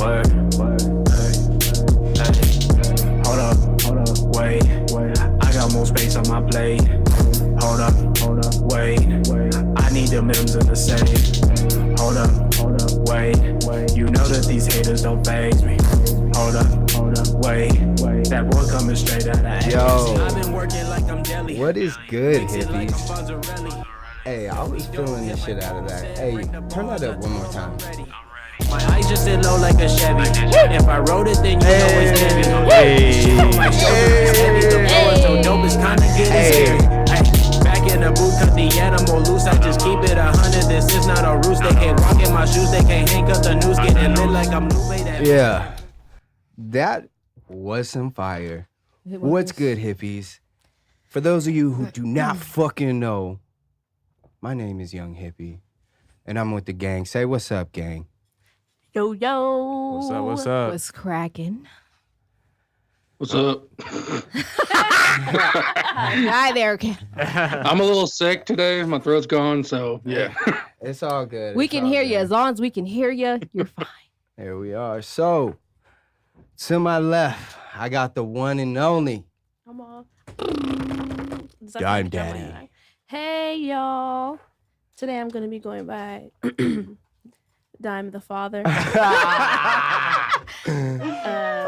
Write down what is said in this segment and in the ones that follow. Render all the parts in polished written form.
Word. Hey. Hold up. Wait. I got more space on my plate. Hold up. Wait. I need the M's in the safe. Hold up. Wait. You know that these haters don't faze me. Hold up. Wait. That boy coming straight out of Yo. I've been working like I'm deli. What is good, hippies? Hey, I was feeling the shit out of that. Hey, turn that up one more time. My eyes just sit low like a Chevy. If I wrote it, then you know it's heavy. My shoulders is heavy. The floor so dope, it's kinda getting scary. Back in the boot, cut the animal loose. I just keep it 100. This is not a roost. They can't walk in my shoes. They can't hang up the noose. Getting lit like I'm new. Yeah, that was some fire. What's good, hippies? For those of you who do not fucking know, my name is Young Hippie, and I'm with the gang. Say what's up, gang. Yo, yo. What's up? What's cracking? What's up? Hi there. I'm a little sick today. My throat's gone, so yeah. It's all good. We It's can all hear you. good. As long as we can hear you, you're fine. There we are. So, to my left, I got the one and only. I'm all. Dime Daddy. Hey, y'all. Today I'm going to be going by Dime the Father.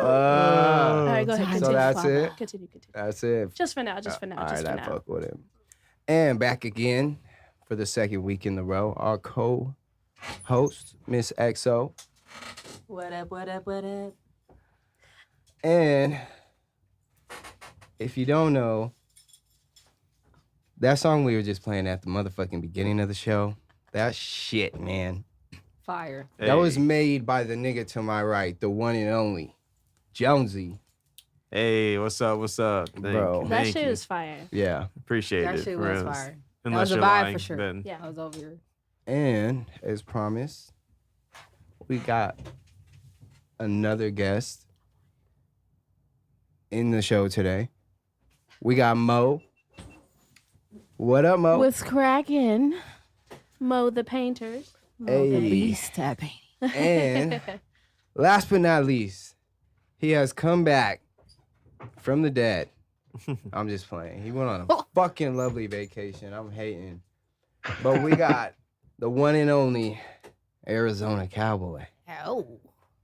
All right, go ahead. So Continue. that's it? Continue. That's it. Just for now. All right, I fuck with him. And back again for the second week in a row, our co-host, Miss XO. What up? And if you don't know, that song we were just playing at the motherfucking beginning of the show, that shit, man. Fire. Hey. That was made by the nigga to my right, the one and only, Jonesy. Hey, what's up? Bro. That Thank shit you. is fire. Yeah. Appreciate That it. shit for was reals. fire. Unless that was a you're vibe lying, for sure. then- Yeah. I was over here. And as promised, we got another guest in the show today. We got Mo. What up, Mo? What's cracking? Mo the Painters. Hey. The beast tapping. And last but not least, he has come back from the dead. I'm just playing. He went on a fucking lovely vacation. I'm hating. But we got the one and only Arizona Cowboy. Oh.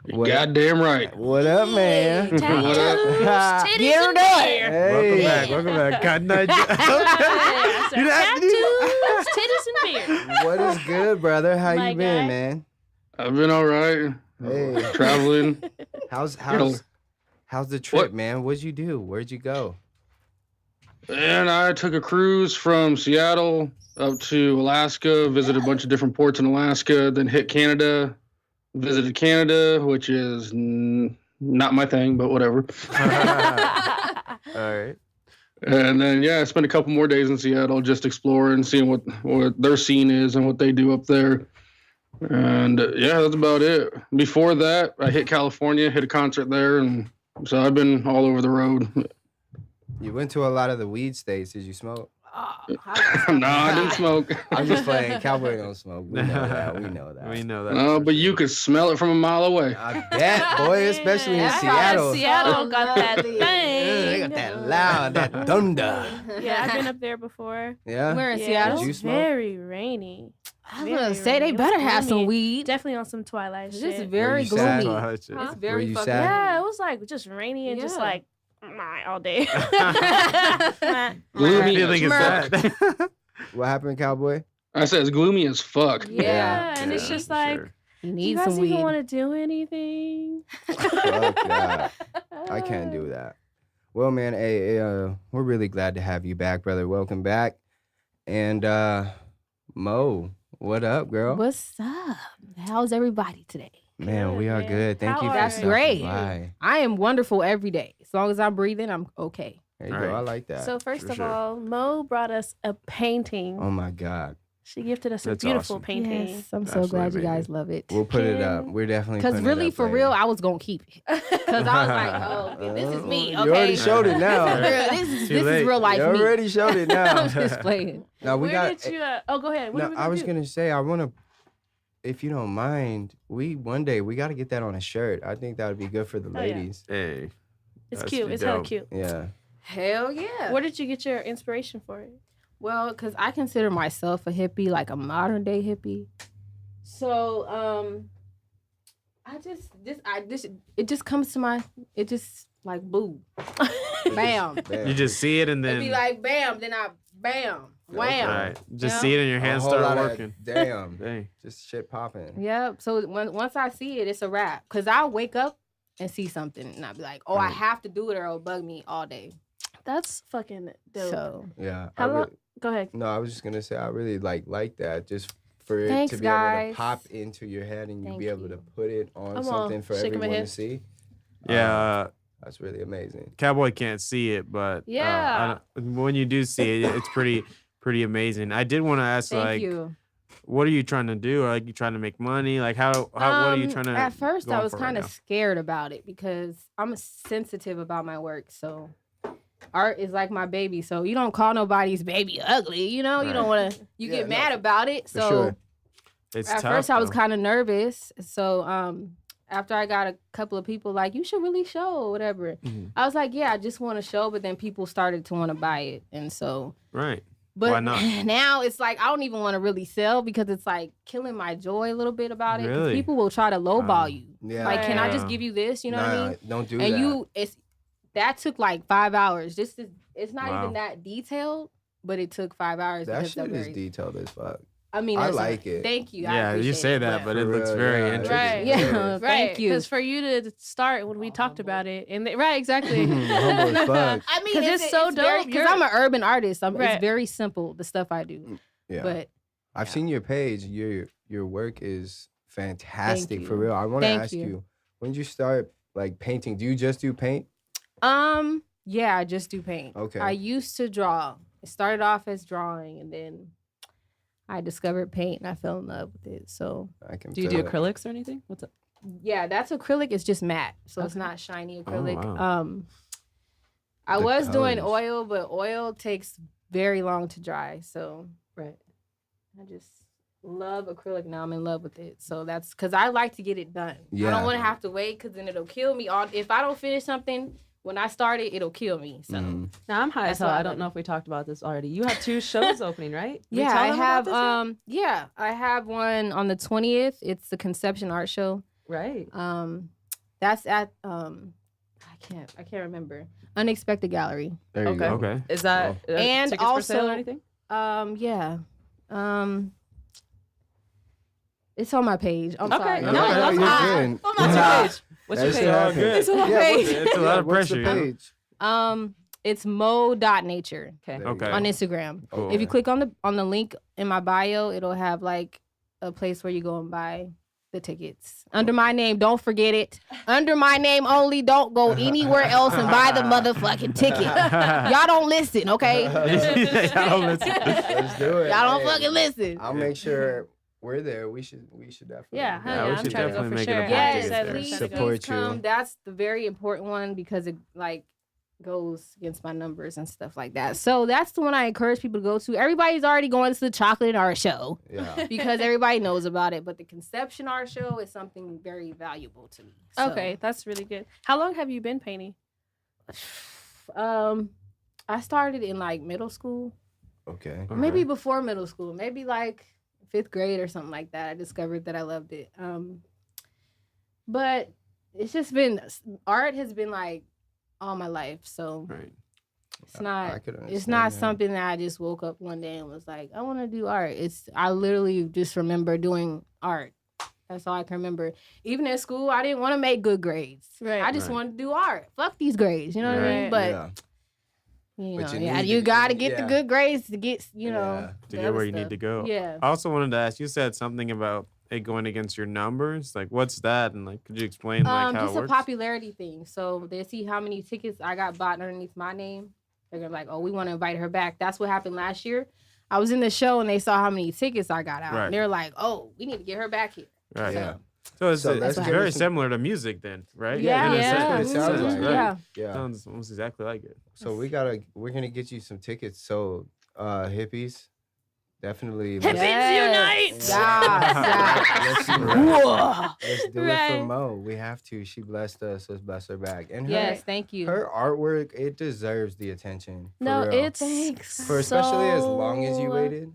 You're goddamn right. What up, man? What up? Titties and beer. Hey. Welcome back. God, no, I said You don't have to do- tattoos, titties, and beer. What is good, brother? How My you been, guy. man? I've been all right. Hey. Traveling. How's the trip, What? man? What'd you do? Where'd you go? And I took a cruise from Seattle up to Alaska, visited a bunch of different ports in Alaska, then hit Canada, visited Canada, which is not my thing, but whatever. All right. And then, I spent a couple more days in Seattle just exploring, seeing what their scene is and what they do up there. And that's about it. Before that, I hit California, hit a concert there, and so I've been all over the road. You went to a lot of the weed states. Did you smoke? No, I didn't smoke. I'm just playing. Cowboy don't smoke. We know that. We know that. We know that. No, for but sure. you could smell it from a mile away. I bet, boy, especially in That's Seattle. Seattle got that Lovely. thing. They got that loud, that thunder. Yeah, I've been up there before. Yeah? We're in Yeah, Seattle. Did you it's smoke? very rainy. I was gonna say they It was better have some gloomy. weed. Definitely on some Twilight This shit. is very you sad? gloomy. Huh? Shit. Huh? It's very you fucking. sad? Yeah, it was like just rainy and just Yeah. like all day. Gloomy feeling is as fuck. that? What happened, Cowboy? I said it's gloomy as fuck. Yeah, and it's Yeah, just for like, sure. You do need you guys some even weed. want to do anything? Fuck that. I can't do that. Well, man, we're really glad to have you back, brother. Welcome back. And Mo, what up, girl? What's up? How's everybody today? Man, we are Good, good. Thank How you for are That's stopping great. by. I am wonderful every day. As long as I'm breathing, I'm okay. There you All go. right. I like that. So first For of sure. all, Mo brought us a painting. Oh my God. She gifted us a That's beautiful awesome. painting. Yes, I'm so Absolutely glad you amazing. guys love it. We'll put it up. Can- We're definitely Because putting really, it up for later. real, I was gonna keep it. Because I was like, oh, this is me. You Okay, already showed it now. this is Too this is late. real life You me. already showed it now. I'm just playing. Now we Where got. did you? Oh, go ahead. What No, are we I was do? gonna say I want to if you don't mind, one day we got to get that on a shirt. I think that would be good for the Oh, yeah. ladies. Hey. It's That's cute. It's hella dope. cute. Yeah. Hell yeah. Where did you get your inspiration for it? Well, because I consider myself a hippie, like a modern day hippie. So, it just comes to it just like boo, bam. You just see it and then. It'd be like bam, then bam, wham. Right. Just Yeah. see it and your hands A whole start lot of- working. damn. Dang. Just shit popping. Yep. So once I see it, it's a wrap. Cause I'll wake up and see something, and I'll be like, oh, I Right. have to do it, or it'll bug me all day. That's fucking dope. So Yeah. How long? Go ahead. No, I was just gonna say I really like that. Just for it Thanks, to be able guys. to pop into your head and you Thank be able you. to put it on I'm all something for shaking my everyone to head. see. Yeah. That's really amazing. Cowboy can't see it, but Yeah. when you do see it, it's pretty amazing. I did want to ask, thank like, you. what are you trying to do? Like, you trying to make money? Like, what are you trying to? At first, I going was for right kind of now? scared about it because I'm sensitive about my work. So art is like my baby. So you don't call nobody's baby ugly. You know, you don't want to. You Yeah, get no, mad about it. for So sure. It's at tough, first, I was though. kind of nervous. So after I got a couple of people like, you should really show or whatever. Mhm. I was like, yeah, I just want to show. But then people started to want to buy it, and so. Right. But Why not? now it's like I don't even want to really sell because it's like killing my joy a little bit about it. 'Cause Really? people will try to lowball you. Yeah. Like, can I Yeah. just give you this? You know what I mean? Don't do And that. that took like 5 hours. It's not Wow. even that detailed, but it took 5 hours. that because shit they're is very- detailed as fuck. I mean, I it's like it. Thank you. I Yeah, you appreciate say it, that, but it For looks real, very yeah, interesting. Right. Yeah, Right. thank you. Because for you to start when we talked about it, and right, exactly. Humble as fuck. I mean, 'Cause it's so dope. Because I'm an urban artist. Right. It's very simple, the stuff I do. Yeah. But I've seen your page. Your work is fantastic for you. real. I want to Thank ask you. you, when did you start like painting? Do you just do paint? yeah, I just do paint. Okay. I used to draw. It started off as drawing, and then I discovered paint, and I fell in love with it. So I can. Do you do feel it. acrylics or anything? What's up? yeah, that's acrylic. It's just matte, so it's Okay. not shiny acrylic. wow. I The was doing colors. oil, but oil takes very long to dry. So Right. I just love acrylic now. I'm in love with it. So that's because I like to get it done. I Yeah. don't want to have to wait because then it'll kill me. If I don't finish something when I start it, it'll kill me. So Mhm. Now I'm high That's as hell. what I I don't do. know if we talked about this already. You have 2 shows opening, right? Did we yeah, tell I them about have this yet? I have one on the 20th. It's the Conception Art Show. Right. That's at I can't remember. Unexpected Gallery. There you Okay. go. Okay. Is that And tickets for sale also- or anything? Yeah. It's on my page. I'm Okay. sorry. No, No, that's you're fine. good. What's your page? What's your That page? shit happens. good. It's on my Yeah, page. It's a lot of what's the pressure, you know? page? It's mo.nature Okay. There you Okay. go. on Instagram. Cool. If you click on the link in my bio, it'll have like a place where you go and buy the tickets under my name. Don't forget it. Under my name only. Don't go anywhere else and buy the motherfucking ticket. Y'all don't listen, okay? Y'all listen. Let's do it. Y'all don't Hey, fucking listen. I'll make sure we're there. We should definitely. Yeah, Yeah, yeah, we I'm should trying to go definitely for make it a sure. point Yes, to get there. please, Support come. you. That's the very important one because it like goes against my numbers and stuff like that. So that's the one I encourage people to go to. Everybody's already going to the Chocolate Art Show Yeah. because everybody knows about it, but the Conception Art Show is something very valuable to me. So, Okay, that's really good. How long have you been painting? I started in like middle school, Okay. maybe before middle school, maybe like 5th grade or something like that. I discovered that I loved it. But it's just been art has been like all my life, so Right. it's not I could it's understand not that. something that I just woke up one day and was like, I want to do art. I literally just remember doing art. That's all I can remember. Even at school, I didn't want to make good grades. Right. I just Right. wanted to do art. Fuck these grades, you know what I mean? Right. But Yeah. you But know, you yeah, need you to- got to get the yeah. good grades to get, you know, Yeah. To the get other where you need stuff. to go. Yeah. I also wanted to ask, you said something about it going against your numbers. Like, what's that? And like, could you explain like how Just it a works? popularity thing. So they see how many tickets I got bought underneath my name. They're gonna be like, oh, we want to invite her back. That's what happened last year. I was in the show and they saw how many tickets I got out. Right. And they're like, oh, we need to get her back here. Right. Yeah. So it's, So it's let's give very her some- similar to music then, right? Yeah, In a yeah. sense. That's what it sounds like. Right. Yeah. Yeah. Sounds almost exactly like it. So we're gonna get you some tickets. So hippies, Definitely. Hippies unite! Yes. Let's do it Right. for Mo. We have to. She blessed us. Let's bless her back. And Yes, thank you. her artwork, it deserves the attention. For No, real. it's Thanks. for especially as long as you so- waited.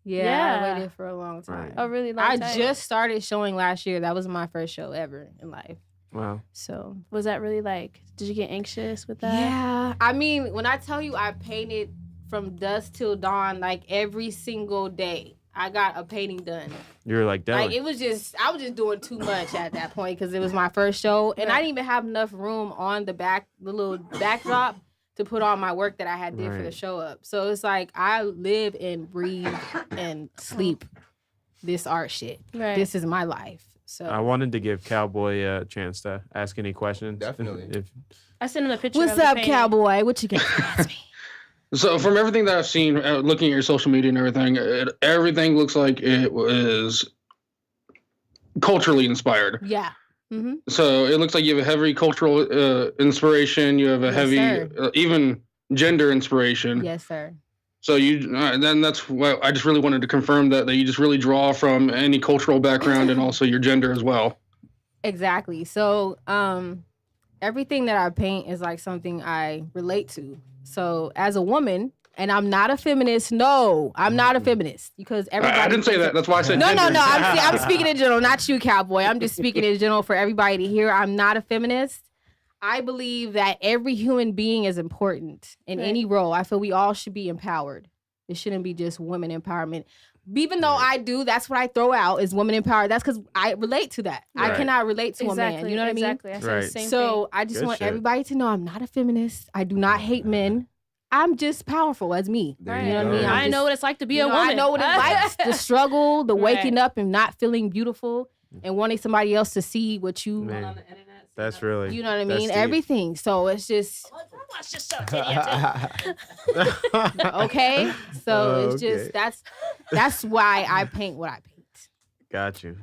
Yeah, Yeah. I waited for a long time. A really long I time. just started showing last year. That was my first show ever in life. Wow. So Was that really like, did you get anxious with that? yeah, I mean, when I tell you I painted from dusk till dawn, like every single day, I got a painting done. You were like, Like Dylan. it was just, I was just doing too much at that point because it was my first show, and I didn't even have enough room on the little backdrop to put all my work that I had did for the Right. show up. So it's like I live and breathe and sleep this art shit. Right. This is my life. So I wanted to give Cowboy a chance to ask any questions. Definitely. If I sent him a picture. what's of the up, painting. cowboy? What you got to ask me? So from everything that I've seen, looking at your social media and everything, everything looks like it was culturally inspired. Yeah. Mm-hmm. So it looks like you have a heavy cultural inspiration. You have a Yes, heavy, sir. even gender inspiration. Yes, sir. So then that's what I just really wanted to confirm that you just really draw from any cultural background and also your gender as well. Exactly. So everything that I paint is like something I relate to. So as a woman, and I'm not a feminist. No, I'm not a feminist because everybody. I didn't say that. That's why I said No, gender. I'm speaking in general, not you, cowboy. I'm just speaking in general for everybody to hear. I'm not a feminist. I believe that every human being is important in Right. any role. I feel we all should be empowered. It shouldn't be just women empowerment. Even though I do, that's what I throw out is women empowered. That's because I relate to that. I Right. cannot relate to a man. You know what I mean? Exactly. I said the Right. same So I just Good want shit. everybody to know I'm not a feminist. I do not hate men. I'm just powerful as me. There thing. you know what I go. mean? I know what it's like to be You a know, woman. I know what it's like. The struggle, the waking Right. up and not feeling beautiful and wanting somebody else to see what you, Man, that's really. you know what I that's mean? deep. Everything. So it's just, okay. So it's Okay. just, that's why I paint what I paint. Got you.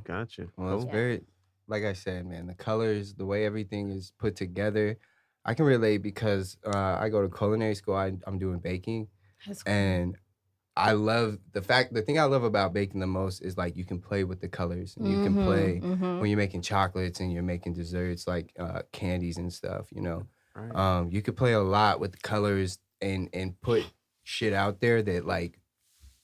Well, it's Yeah. very, like I said, man, the colors, the way everything is put together. I can relate because I go to culinary school. I'm doing baking, That's cool. and I love the thing I love about baking the most is like you can play with the colors, and you can play Mhm. when you're making chocolates and you're making desserts like candies and stuff. Right. You could play a lot with colors and put shit out there that like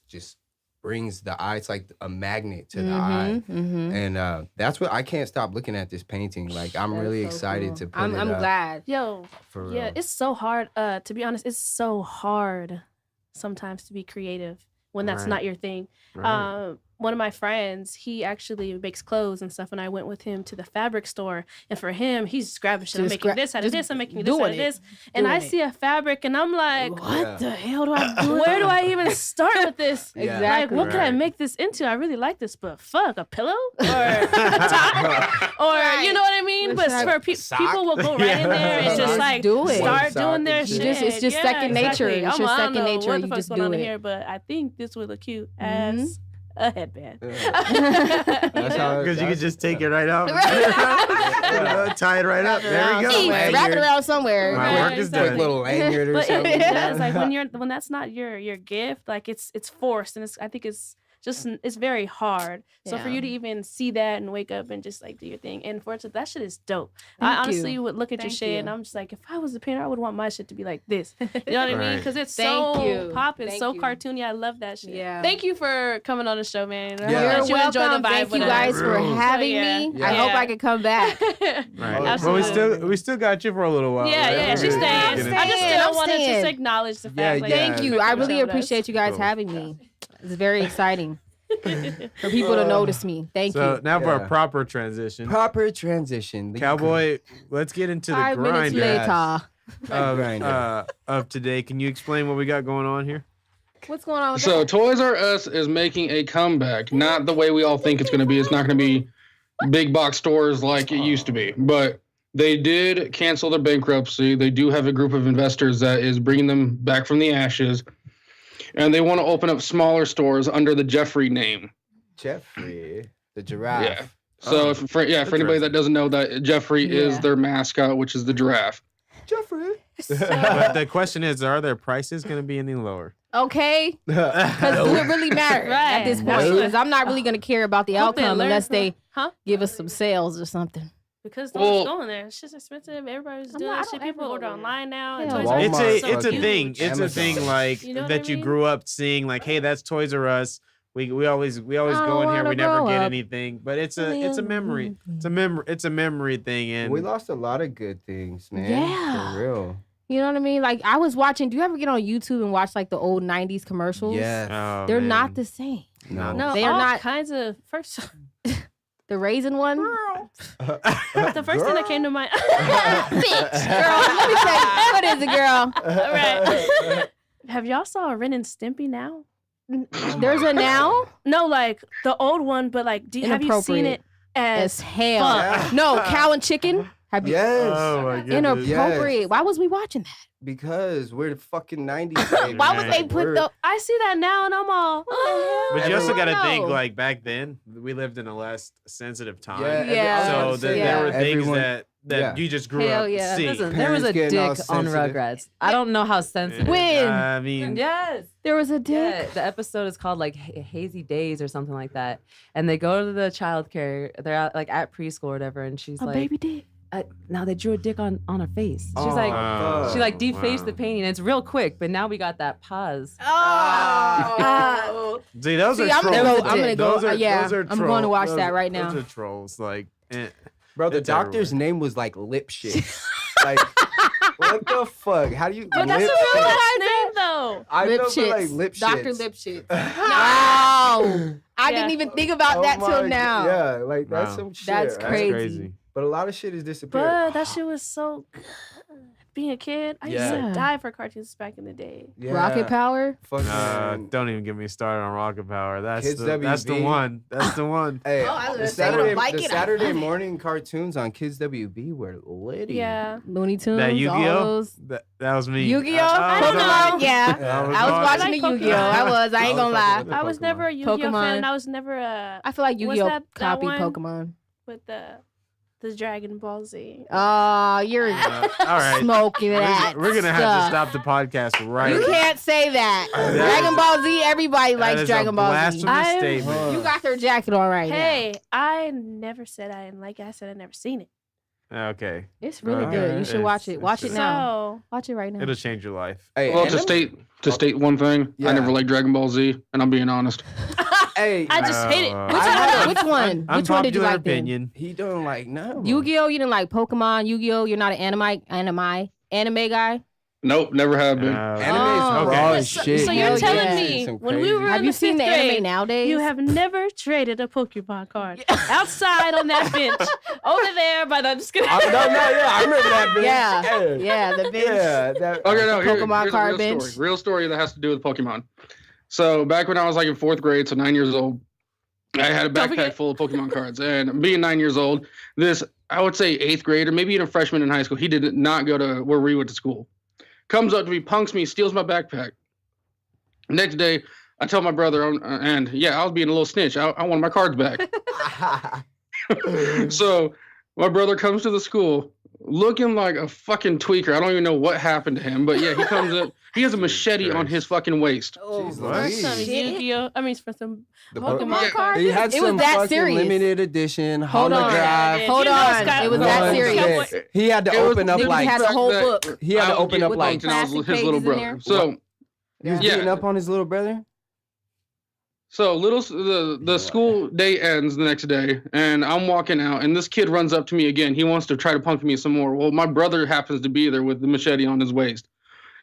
just brings the eye. It's like a magnet to the eye. Mhm. And that's what I can't stop looking at this painting. Like I'm That's really so excited cool. to put I'm it up glad. Yo, for yeah, real. it's so hard. To be honest, it's so hard sometimes to be creative when that's Right. not your thing. Right. One of my friends, he actually makes clothes and stuff, and I went with him to the fabric store. And for him, he's just grabbing shit. I'm Just making this out of just this. I'm making this out doing of it. this. And I Doing it. see a fabric, and I'm like, What Yeah. the hell do I do? where do I even start with this? Yeah. Like, Exactly. what could I Right. make this into? I really like this, but fuck, a pillow or a top, or you know what I mean? But It's for people will go right in there and Yeah. just Just like do it. start One sock doing their and shit. shit. It's just second nature. It's exactly. your I don't second know nature. What You the fuck's just going on do in it. here? But I think this would look cute Mhm. as a headband. That's how Because you could just take it right out. Right. Tie it right up. There we go. Eat, Lanyard. wrap it around somewhere. My Right, work is exactly. done. Quick little lanyard or But something. yeah, it's like when that's not your gift, like it's forced, and I think it's very hard. So for Yeah. you to even see that and wake up and just like do your thing, and for it to, that shit is dope. Thank I honestly you. would look at your Thank shit you. and I'm just like, if I was a painter, I would want my shit to be like this. You know what I mean? Right. Because it's Thank so you. popping, Thank so you. cartoony. I love that shit. Yeah. Thank you for coming on the show, man. I hope Yeah. that You're you enjoy welcome. the vibe Thank with you us. guys for Rules. having Yeah. me. Yeah. I hope I can come back. Right. Absolutely. But we still got you for a little while. Yeah, right? yeah, We're she's gonna staying. get into I just it. still I'm wanted to staying. just acknowledge the fact. Yeah, like, yeah. Thank you. I really showed us. appreciate you guys Cool. having me. It's very exciting for people to notice me. Thank So you. now for a Yeah. proper transition. Proper transition. The Cowboy, let's get into the 5 minutes grind later. Grinder. of today. Can you explain what we got going on here? What's going on with So that? Toys R Us is making a comeback. Not the way we all think it's going to be. It's not going to be big box stores like it used to be. But they did cancel their bankruptcy. They do have a group of investors that is bringing them back from the ashes. And they want to open up smaller stores under the Jeffrey name. Jeffrey, the giraffe. Yeah. So Oh, for anybody that doesn't know, that Jeffrey is Yeah. their mascot, which is the giraffe. Jeffrey. But the question is, are their prices going to be any lower? Okay, because do it really matter at this point? Right. Because I'm not really gonna care about the Hope they outcome learn unless from- they Huh? give us some sales or something. Because Well- no one's going there. It's just expensive. Everybody's I'm doing not- I that shit. don't People ever order go there. online now. And Hell Toys yeah. R Us It's is a so it's a huge. thing. It's a Amazon. thing like You know what that I you mean? grew up seeing. Like, hey, that's Toys R Us. We always I go in don't here. wanna We never grow get up. anything. But it's a memory. It's a memory thing. And We lost a lot of good things, man. Yeah. For real. You know what I mean? Like I was watching. Do you ever get on YouTube and watch like the old '90s commercials? Yes. Oh, They're man. not the same. No. No, They are all not- kinds of first. The raisin one. The first thing that came to mind. Bitch, girl. Let me tell you. What is it, girl? Right. Have y'all saw Ren and Stimpy now? There's a now No, like the old one, but like, have you seen it as as hell. fuck? No, cow and chicken. Have you? Yes. Oh my goodness. Inappropriate. Yes. Why was we watching that? Because we're the fucking 90s. baby. Why would they put We're- the? I see that now, and I'm all. But you also Everyone got to think, knows. like, back then, we lived in a less sensitive time. Yeah. So I was about to say there were that. things Everyone- that yeah. you just grew Hell up yeah. seeing. Listen, there was a Parents getting all dick on sensitive. Rugrats. I don't know how sensitive. When? I mean, Yes. There was a dick. Yeah, the episode is called like Hazy Days or something like that. And they go to the childcare. They're out, like at preschool or whatever, and she's A like, baby dick. now they drew a dick on her face. She's Oh, like, wow. she like defaced Wow. the painting. It's real quick, but now we got that pause. Oh. See, those See, are I'm trolls. gonna go. Those I'm gonna go. Those are, Yeah, those are I'm going to trolls. watch Those- that right now. Those are trolls. Like, Bro, the It's doctor's everywhere. name was like lip shit. Like, what the fuck? How do you? But that's a lip real shit? guy's name, though. I Lip know, but like shits. lip Dr. shits. Lip shit. Wow. I didn't even think about Oh that my till g- now. Yeah, like that's Wow. some shit. That's right? crazy. crazy. But a lot of shit is disappearing. But that shit was so good. Being a kid, I used Yeah. to die for cartoons back in the day. Yeah. Rocket Power. Fucking. Don't even get me started on Rocket Power. That's Kids that's the WB. one. That's the one. Hey, Oh, I was the gonna say, I don't Saturday, like the it. I Saturday love it. morning cartoons on Kids WB were litty. Yeah. Looney Tunes. That all Yu-Gi-Oh. those. That was me. Yu-Gi-Oh. I was Pokemon. on- Yeah. Yeah. I was on- watching I the like Yu-Gi-Oh. I was. I ain't I gonna was lie. fucking with I was Pokemon. never a Yu-Gi-Oh fan, Pokemon. and I was never I feel like What's Yu-Gi-Oh that copied one? Pokemon. with the Dragon Ball Z. Oh, you're all right. smoking that. We're gonna have to stuff. stop the podcast right. You can't say that. Dragon Ball Z. Everybody That likes is Dragon a Ball Z. blasphemous I- statement. You got their jacket on right Hey, I never said I didn't like it. I said I never seen it. Okay, now. It's really Okay. good. You should watch it. It's- Watch it it's- now. So Watch it right now. it'll change your life. Hey, Well, and to them- state one thing, Yeah. I never liked Dragon Ball Z, and I'm being honest. Hey, I just hate it. Which I- one? Which one? Which one did you Unpopular like? Then? opinion. he don't like no. Yu-Gi-Oh. You didn't like Pokemon. Yu-Gi-Oh. You're not an anime guy. Nope, never have been. Anime Oh. is raw Okay. as So- shit. so you're Hell telling yeah. me Some when we crazy- were Have in you the seen fifth the anime grade, nowadays? you have never traded a Pokemon card outside on that bench over there. But I'm just kidding. No, yeah, I remember that. Bitch. Yeah. Yeah, the bench. Yeah, that. Okay, no, Pokemon here's card a real bench. story. Real story that has to do with Pokemon. So back when I was like in fourth grade, so 9 years old, I had a Don't backpack forget. full of Pokemon cards. And being 9 years old, this, I would say eighth grader, maybe even a freshman in high school, he did not go to where we went to school. Comes up to me, punks me, steals my backpack. Next day, I tell my brother, and yeah, I was being a little snitch. I wanted my cards back. So my brother comes to the school looking like a fucking tweaker. I don't even know what happened to him, but yeah, he comes up. He has a machete on his fucking waist. Oh, Jeez For Louise. some shit. Yu-Gi-Oh. I mean, for some The Pokemon Yeah. cards. He had It was some that fucking serious. limited edition Hold on. holograph. Hold You know, on. Scott, It was No that one serious. said- He had to It was- open up Dude, he like had a whole that- book. he had to I would open get up with like and I was plastic his little pages in brother. there. So he was Yeah. beating up on his little brother. So the school day ends the next day, and I'm walking out, and this kid runs up to me again. He wants to try to punk me some more. Well, my brother happens to be there with the machete on his waist.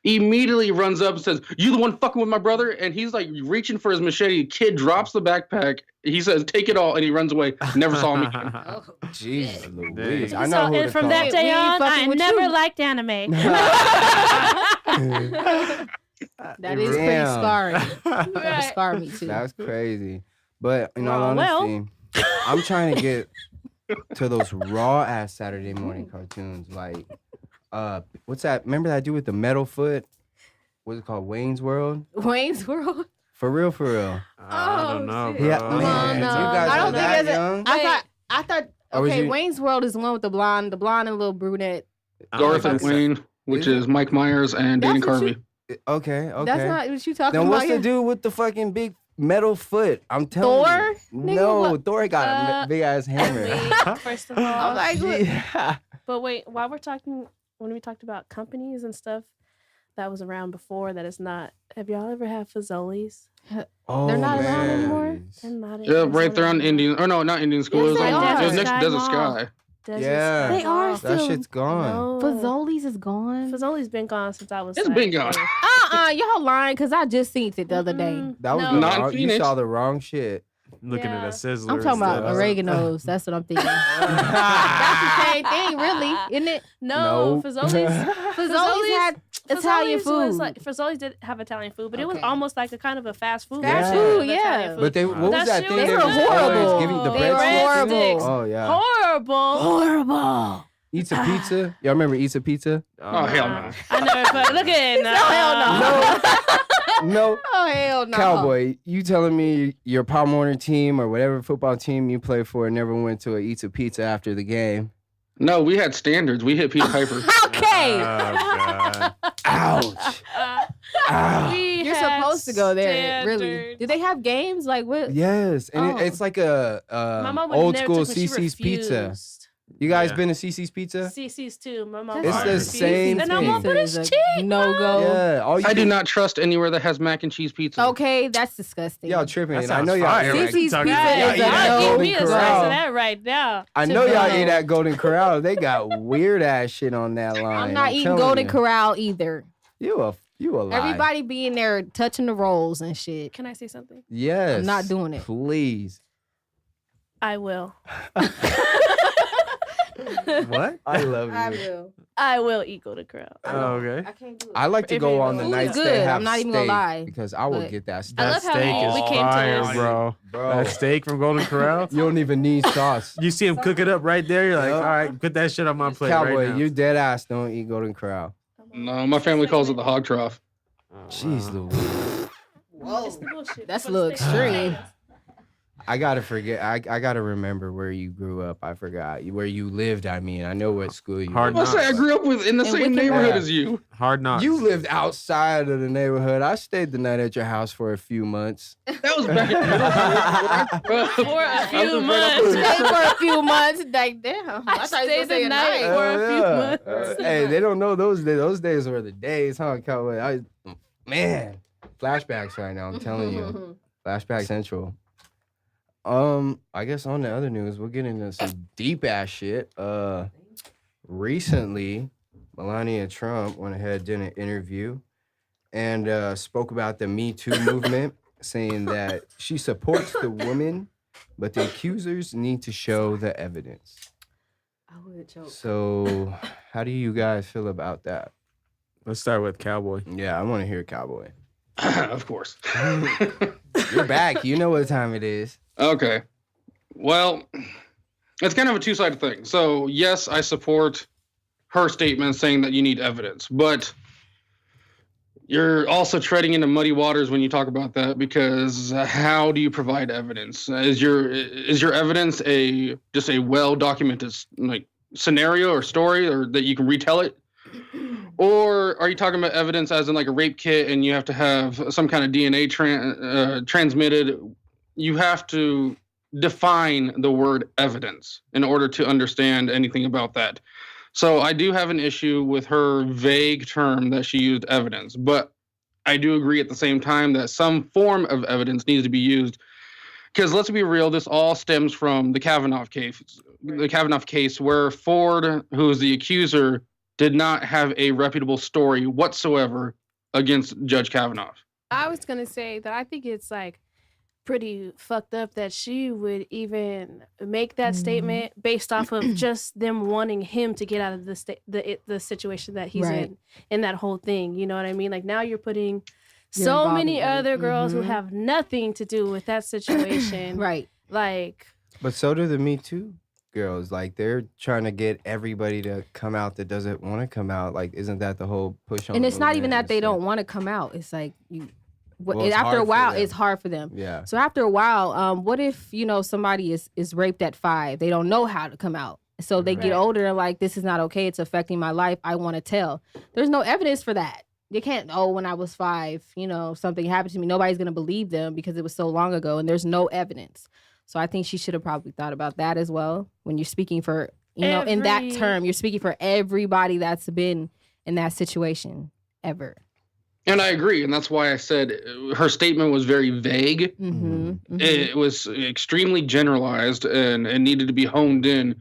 Immediately runs up and says, "You the one fucking with my brother?" And he's like reaching for his machete. Kid drops the backpack. He says, "Take it all," and he runs away. Never saw him again. Jeez Louise. Dang. I know So, who and to from call. that We day ain't on, fucking I with never you. liked anime. That is pretty Damn. scarring. Right. That scarred me too. That's crazy. But in all Oh, well. honesty, I'm trying to get to those raw ass Saturday morning cartoons. Like, what's that? Remember that dude with the metal foot? What's it called? Wayne's World? Wayne's World. For real, for real. I don't know, shit. bro. Yeah, Oh, man, no. you guys I are don't think that it's a- young. I thought. Or was Okay, you- Wayne's World is the one with the blonde and the little brunette. I don't know Garth if and that's- Wayne. which Is it? is Mike Myers and Danny That's what you- Carvey. Okay. That's not what you talking Then about. what's the here? dude with the fucking big metal foot? I'm telling Thor? you. Nigga, No, what? Thor got a big ass hammer. Wait, first of all, I'm like, what? Yeah. but wait, while we're talking, when we talked about companies and stuff that was around before that is not, have y'all ever had Fazoli's? Oh, They're not around man. anymore? They're not in Yeah, right Arizona there on anymore. Indian. Or no, not Indian School. Yes, it was, they on, are. it was next to Sky Desert Mall. Sky. Desert Yeah. Sky They are Mall. still. That shit's gone. No. Fazoli's is gone. Fazoli's been gone since I was. It's like, been gone. Y'all lying because I just seen it the other day. Mm-mm. That was No. the Not in wrong, you Phoenix. saw the wrong shit. Looking at Yeah. a sizzler. I'm talking about instead. oregano's. That's what I'm thinking. That's the same thing, really, isn't it? No, Nope. Fazoli's. Fazoli's had Italian Fazoli's food. was like Fazoli's did have Italian food, but it was Okay. almost like a kind of a fast food. Fast version of food, Italian yeah. food. But they, what was That that shit thing was they good. was They were always horrible. giving the They bread were sticks? horrible. Oh yeah. horrible. Horrible. Eats a pizza. Y'all remember Eats a Pizza? Oh, hell no. I never put. Look at No. Oh hell no. Cowboy, you telling me your Pop Warner team or whatever football team you play for never went to a Eats a Pizza after the game? No, we had standards. We hit Peter Piper. Okay. Oh, God. Ouch. Ouch. You're supposed to go there, really. Do they have games? Like what? Yes, and Oh. it's like a My mom would old never school took me, she CC's Pizza. refused. You guys Yeah. been to CC's Pizza? CC's too. My mom. It's would the refuse. same And I'm like, thing. but it's cheap. No go. Yeah, all you I do not trust anywhere that has mac and cheese pizza. Okay, that's disgusting. Y'all tripping. That I sounds know y'all. fire. eat Like, at- CC's talking Pizza about- Yeah, is yeah, a yeah. no Give me a slice Corral. of that right now. I to know y'all go. eat at Golden Corral. They got weird ass shit on that line. I'm not eating telling Golden you. Corral either. You a lie. Everybody being there touching the rolls and shit. Can I say something? Yes. I'm not doing it. Please. I will. What? I love you. will. I will eat Golden Corral. Oh, okay. I can't do it. I like to If go it on the was nights good, they have I'm not even gonna steak lie, because I will but- get that I steak. That love how steak we is came to fire, this. bro. Bro, That steak from Golden Corral. you don't even need sauce. You see him cook it up right there. You're like, Yup. all right, put that shit on my plate Cowboy, right now. you dead ass don't eat Golden Corral. No, my family calls it the hog trough. Jeez Louise. It's the bullshit. That's a But little it's steak. extreme. I gotta forget. I gotta remember where you grew up. I forgot where you lived. I mean, I know what school you. Hard went I say I to. grew up in the In same Wickenburg. neighborhood as you. Hard knocks. You lived outside of the neighborhood. I stayed the night at your house for a few months. That was back in middle school. For a few I was months. Stayed for a few months. Like damn. I thought you was stayed gonna say the a night. night. For a few months. Hey, they don't know those days. Those days were the days, huh, Cowboy? Man, flashbacks right now. I'm telling you, flashback central. I guess on the other news, we'll get into some deep ass shit. Recently, Melania Trump went ahead, did an interview, and spoke about the Me Too movement, saying that she supports the woman, but the accusers need to show the evidence. I would choke. So, how do you guys feel about that? Let's start with Cowboy. Yeah, I want to hear Cowboy. Of course. You're back. You know what time it is. Okay. Well, it's kind of a two-sided thing. So, yes, I support her statement saying that you need evidence, but you're also treading into muddy waters when you talk about that because how do you provide evidence? Is your evidence just a well-documented like scenario or story, or that you can retell it? Or are you talking about evidence as in like a rape kit and you have to have some kind of DNA transmitted? You have to define the word evidence in order to understand anything about that. So I do have an issue with her vague term that she used, evidence, but I do agree at the same time that some form of evidence needs to be used. Because let's be real, this all stems from the Kavanaugh case where Ford, who is the accuser, did not have a reputable story whatsoever against Judge Kavanaugh. I was gonna say that I think it's like pretty fucked up that she would even make that statement based off of just them wanting him to get out of the situation that he's Right. in that whole thing. You know what I mean? Like now you're putting You're so involved many in it. other girls who Mhm. have nothing to do with that situation. Right. Like But so do the Me Too girls. Like, they're trying to get everybody to come out that doesn't want to come out. Like, isn't that the whole push on And the it's not even movement that they and stuff? don't want to come out. It's like you. Well, it's After a hard for while, them. it's hard for them. Yeah. So after a while, what if somebody is raped at 5? They don't know how to come out. So they get Right. older and like, this is not okay. It's affecting my life. I want to tell. There's no evidence for that. You can't, when I was 5, something happened to me. Nobody's going to believe them because it was so long ago and there's no evidence. So I think she should have probably thought about that as well. When you're speaking for, in that term, you're speaking for everybody that's been in that situation ever. And I agree. And that's why I said her statement was very vague. Mm-hmm. Mm-hmm. It was extremely generalized and it needed to be honed in.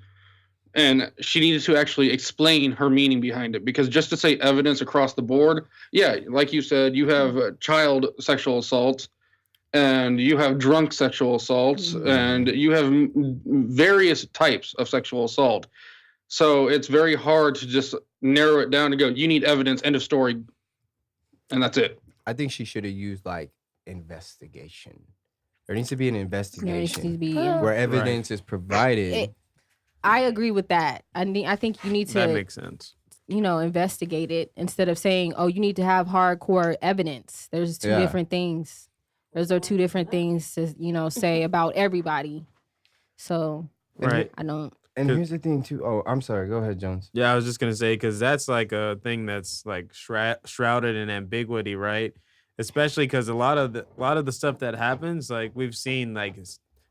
And she needed to actually explain her meaning behind it. Because just to say evidence across the board, yeah, like you said, you have child sexual assaults and you have drunk sexual assaults and you have various types of sexual assault. So it's very hard to just narrow it down and go, you need evidence, end of story. And that's it. I think she should have used like investigation. There needs to be an investigation where evidence is provided. I agree with that. I think you need to. That makes sense. Investigate it instead of saying, "Oh, you need to have hardcore evidence." There's two different things. Those are two different things to say about everybody. So Right. I don't. And here's the thing too. Oh, I'm sorry. Go ahead, Jones. Yeah, I was just gonna say because that's like a thing that's like shrouded in ambiguity, right? Especially because a lot of the stuff that happens, like we've seen, like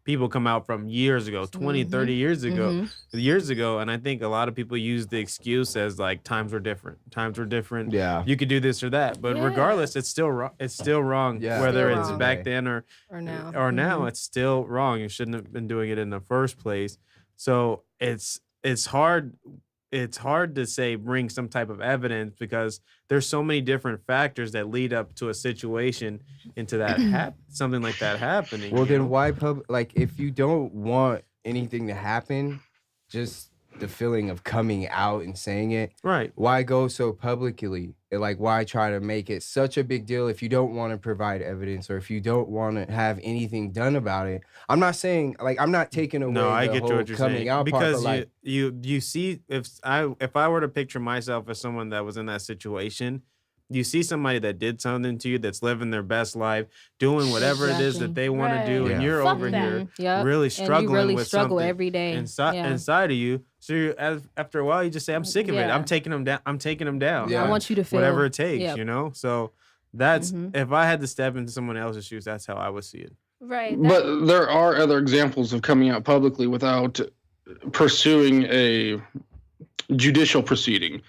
people come out from years ago, 20, 30 years ago, and I think a lot of people use the excuse as like times were different. Yeah. You could do this or that, but regardless, it's still wrong. It's still wrong, Yeah. whether Still it's wrong. back then or now. now. It's still wrong. You shouldn't have been doing it in the first place. So it's hard to say bring some type of evidence because there's so many different factors that lead up to a situation into that something like that happening. Well, then why like if you don't want anything to happen, just the feeling of coming out and saying it, right? Why go so publicly? Like, why try to make it such a big deal if you don't want to provide evidence or if you don't want to have anything done about it? I'm not saying like I'm not taking away I the get whole what you're coming saying out because part, but like, you see if I were to picture myself as someone that was in that situation. You see somebody that did something to you that's living their best life, doing whatever it is that they want to do, and you're Fuck over that. here really struggling and you really with struggle something every day inside of you. So after a while, you just say, "I'm sick of it. I'm taking them down. I'm taking them down. Yeah. I want you to feel whatever it takes." Yep. So that's if I had to step into someone else's shoes, that's how I would see it. Right. But there are other examples of coming out publicly without pursuing a judicial proceeding.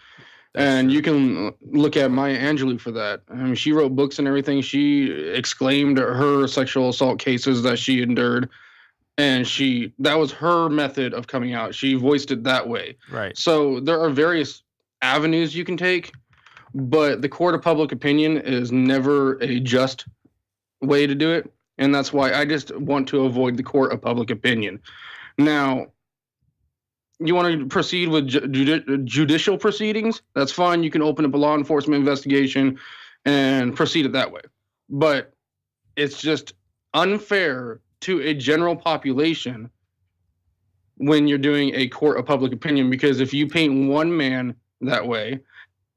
And you can look at Maya Angelou for that. I mean, she wrote books and everything. She exclaimed her sexual assault cases that she endured. And that was her method of coming out. She voiced it that way. Right. So there are various avenues you can take, but the court of public opinion is never a just way to do it. And that's why I just want to avoid the court of public opinion. Now, you want to proceed with judicial proceedings? That's fine. You can open up a law enforcement investigation and proceed it that way. But it's just unfair to a general population when you're doing a court of public opinion, because if you paint one man that way,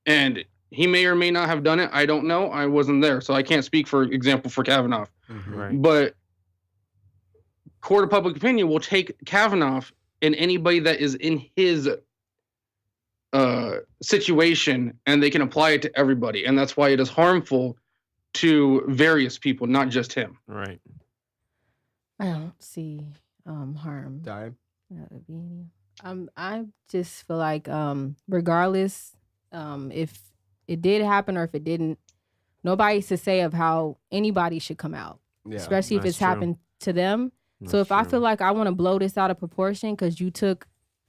and he may or may not have done it, I don't know. I wasn't there, so I can't speak, for example, for Kavanaugh. Right. But court of public opinion will take Kavanaugh and anybody that is in his situation, and they can apply it to everybody. And that's why it is harmful to various people, not just him. Right. I don't see harm. Dime. I just feel like regardless if it did happen or if it didn't, nobody's to say of how anybody should come out, especially if that's it's true. happened to them. So if I feel like I want to blow this out of proportion because you took,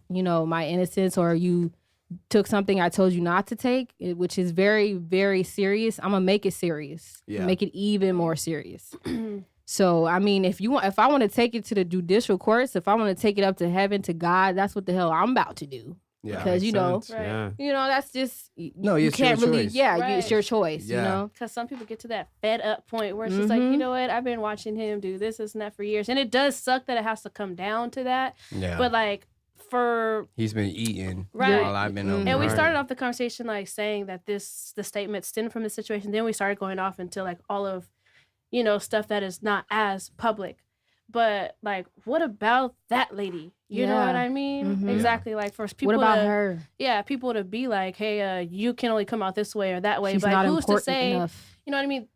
my innocence, or you took something I told you not to take, which is very, very serious, I'm gonna make it serious. Yeah. Make it even more serious. So I mean, if I want to take it to the judicial courts, if I want to take it up to heaven, to God, that's what the hell I'm about to do. Yeah. Because Right. Yeah. that's just No, you it's can't your really, choice. it's your Right. choice. Yeah. Because some people get to that fed up point where it's just like, you know what? I've been watching him do this and that for years. And it does suck that it has to come down to that. Yeah. But like He's been eating Right. while I've been over. and we Right. started off the conversation like saying that the statement stemmed from the situation. Then we started going off into like all of, stuff that is not as public. But like, what about that lady? You know Yeah. what I mean? Mhm. Exactly. Like for people What about to, her? yeah, people to be like, hey, you can only come out this way or that way. She's but not who's to important say? enough. You know what I mean?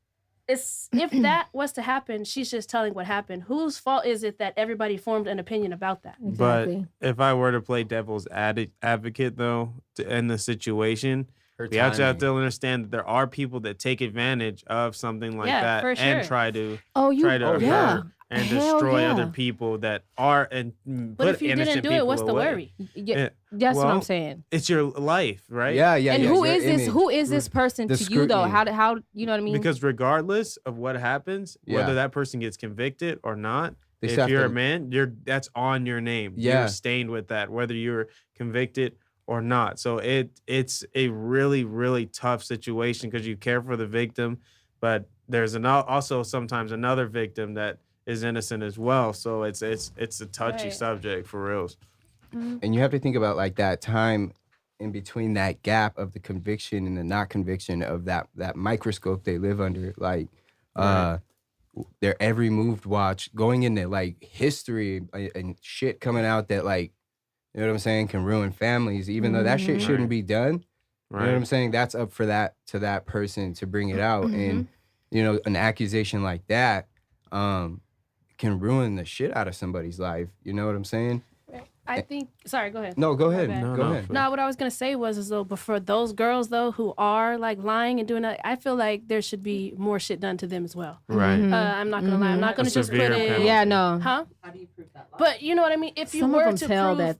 It's if that was to happen, she's just telling what happened. Whose fault is it that everybody formed an opinion about that? Exactly. But if I were to play devil's advocate, though, to end the situation, we actually have to understand that there are people that take advantage of something like Yeah, that for and sure. try to yeah. hurt and Hell destroy yeah. other people that are and But put if you innocent didn't do it, people what's the away. worry? Yeah, that's what well, I'm saying. It's your life, right? Yeah. And yeah, who your is this? image. Who is this person The to you though? scrutiny. How you know what I mean? Because regardless of what happens, Yeah. whether that person gets convicted or not, They if still have you're to- a man, that's on your name. Yeah. You're stained with that, whether you're convicted or not. So it's a really, really tough situation because you care for the victim, but there's also sometimes another victim that is innocent as well. So it's a touchy Right. subject for reals. And you have to think about like that time in between that gap of the conviction and the not conviction of that microscope they live under. Like their every move watch going into like history and shit coming out that like, you know what I'm saying, can ruin families, even though that shit shouldn't Right. be done. You know what I'm saying? That's up for that person to bring it out. And, you know, an accusation like that can ruin the shit out of somebody's life. You know what I'm saying? I think. Sorry, go ahead. No, go ahead. bad. Go ahead. No, what I was gonna say was as though, but for those girls though who are like lying and doing that, I feel like there should be more shit done to them as well. Right. I'm not gonna lie. I'm not gonna just put severe it. penalty. Yeah, no. Huh? How do you prove that? But you know what I mean. If you Some of were them to tell prove, that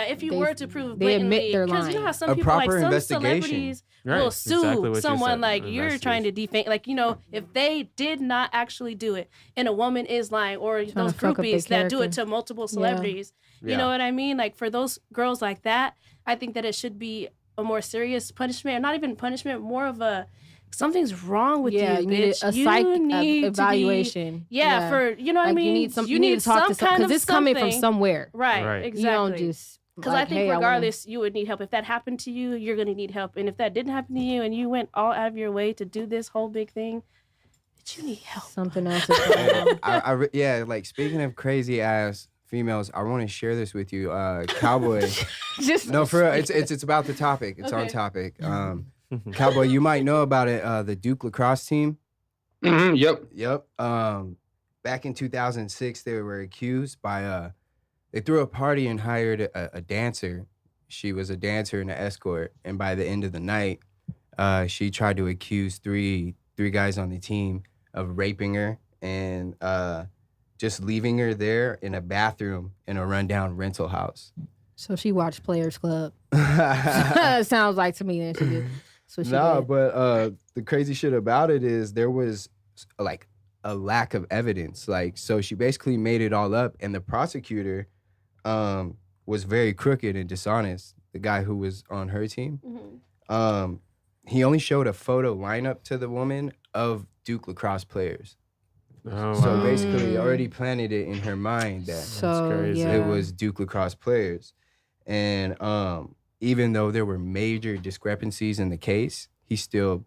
if you they- were to prove they admit blatantly, they're because you know how lying. some A people, like proper some investigation. celebrities, Right, will exactly sue what you someone said, like you're trying to defame. Like, you know, if they did not actually do it, and a woman is lying, or those to fuck up their groupies that do it character. to multiple celebrities, you know what I mean? Like for those girls like that, I think that it should be a more serious punishment, or not even punishment, more of a something's wrong with Yeah, you, you need bitch. a You psych need to be- evaluation. yeah, for you know what I Like, mean. you need to talk to some kind because of it's coming from something. somewhere. Right, Right. exactly. You don't just Because like, I think hey, regardless, you would need help. If that happened to you, you're going to need help. And if that didn't happen to you and you went all out of your way to do this whole big thing, but you need help. something else is going on. Yeah, like speaking of crazy ass females, I want to share this with you. Cowboy. Just No, for real, it's about the topic. It's on Okay. topic. Cowboy, you might know about it. The Duke lacrosse team. Yep. Yep. Back in 2006, they were accused by they threw a party and hired a dancer. She was a dancer and an escort, and by the end of the night, she tried to accuse three guys on the team of raping her and just leaving her there in a bathroom in a rundown rental house. So she watched Players Club. Sounds like to me that she did. That's what she No, did. but the crazy shit about it is there was like a lack of evidence. Like, so she basically made it all up, and the prosecutor was very crooked and dishonest. The guy who was on her team, he only showed a photo lineup to the woman of Duke lacrosse players. Oh, So wow. basically, already planted it in her mind that So crazy. yeah. it was Duke lacrosse players. And even though there were major discrepancies in the case, he still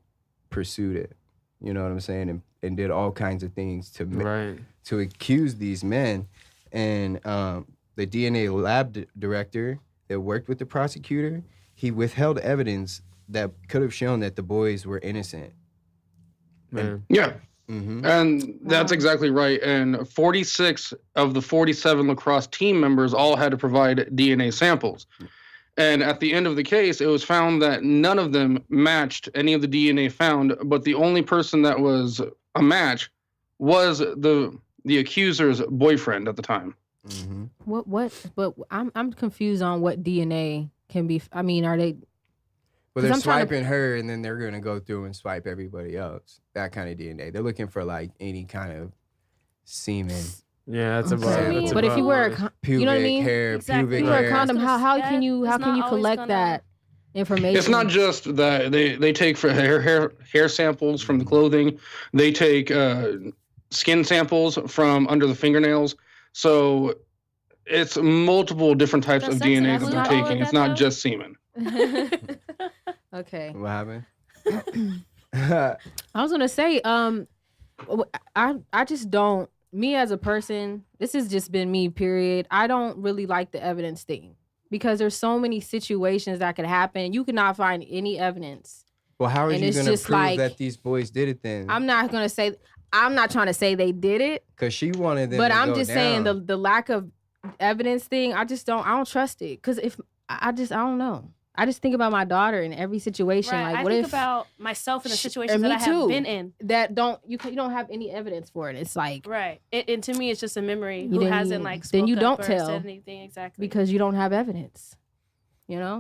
pursued it. You know what I'm saying? And did all kinds of things Right. to accuse these men. And the DNA lab director that worked with the prosecutor, he withheld evidence that could have shown that the boys were innocent. Man. Yeah. Mm-hmm. And that's exactly right. And 46 of the 47 lacrosse team members all had to provide DNA samples. And at the end of the case, it was found that none of them matched any of the DNA found, but the only person that was a match was the accuser's boyfriend at the time. Mm-hmm. What? But I'm confused on what DNA can be. I mean, are they? Well, they're 'Cause I'm trying to- swiping her, and then they're gonna go through and swipe everybody else. That kind of DNA. They're looking for like any kind of semen, Yeah, that's Okay. about. I mean- That's But if you about wear a, what con- pubic you know what I mean? hair, Exactly. pubic You wear a hair. condom. How can you It's not collect always gonna- that information? It's not just that they take for hair samples from the clothing. They take skin samples from under the fingernails. So it's multiple different types Does of sex DNA that include they're all of taking. It's that, not though? just semen. Okay. What happened? I was gonna say, I just don't me as a person, this has just been me, period. I don't really like the evidence thing because there's so many situations that could happen. You cannot find any evidence. Well, how are And you it's going to just prove like- that these boys did it then? I'm not trying to say they did it, Because she wanted them but to I'm go just down. saying the lack of evidence thing, I don't trust it. Because if I don't know. I just think about my daughter in every situation. Right. Like, I what think if about myself in the Sh- situations and that me I have too. been in. that you don't have any evidence for it? It's like Right. And to me, it's just a memory. You Who didn't- hasn't like then you spoke don't up or tell. said anything exactly? because you don't have evidence.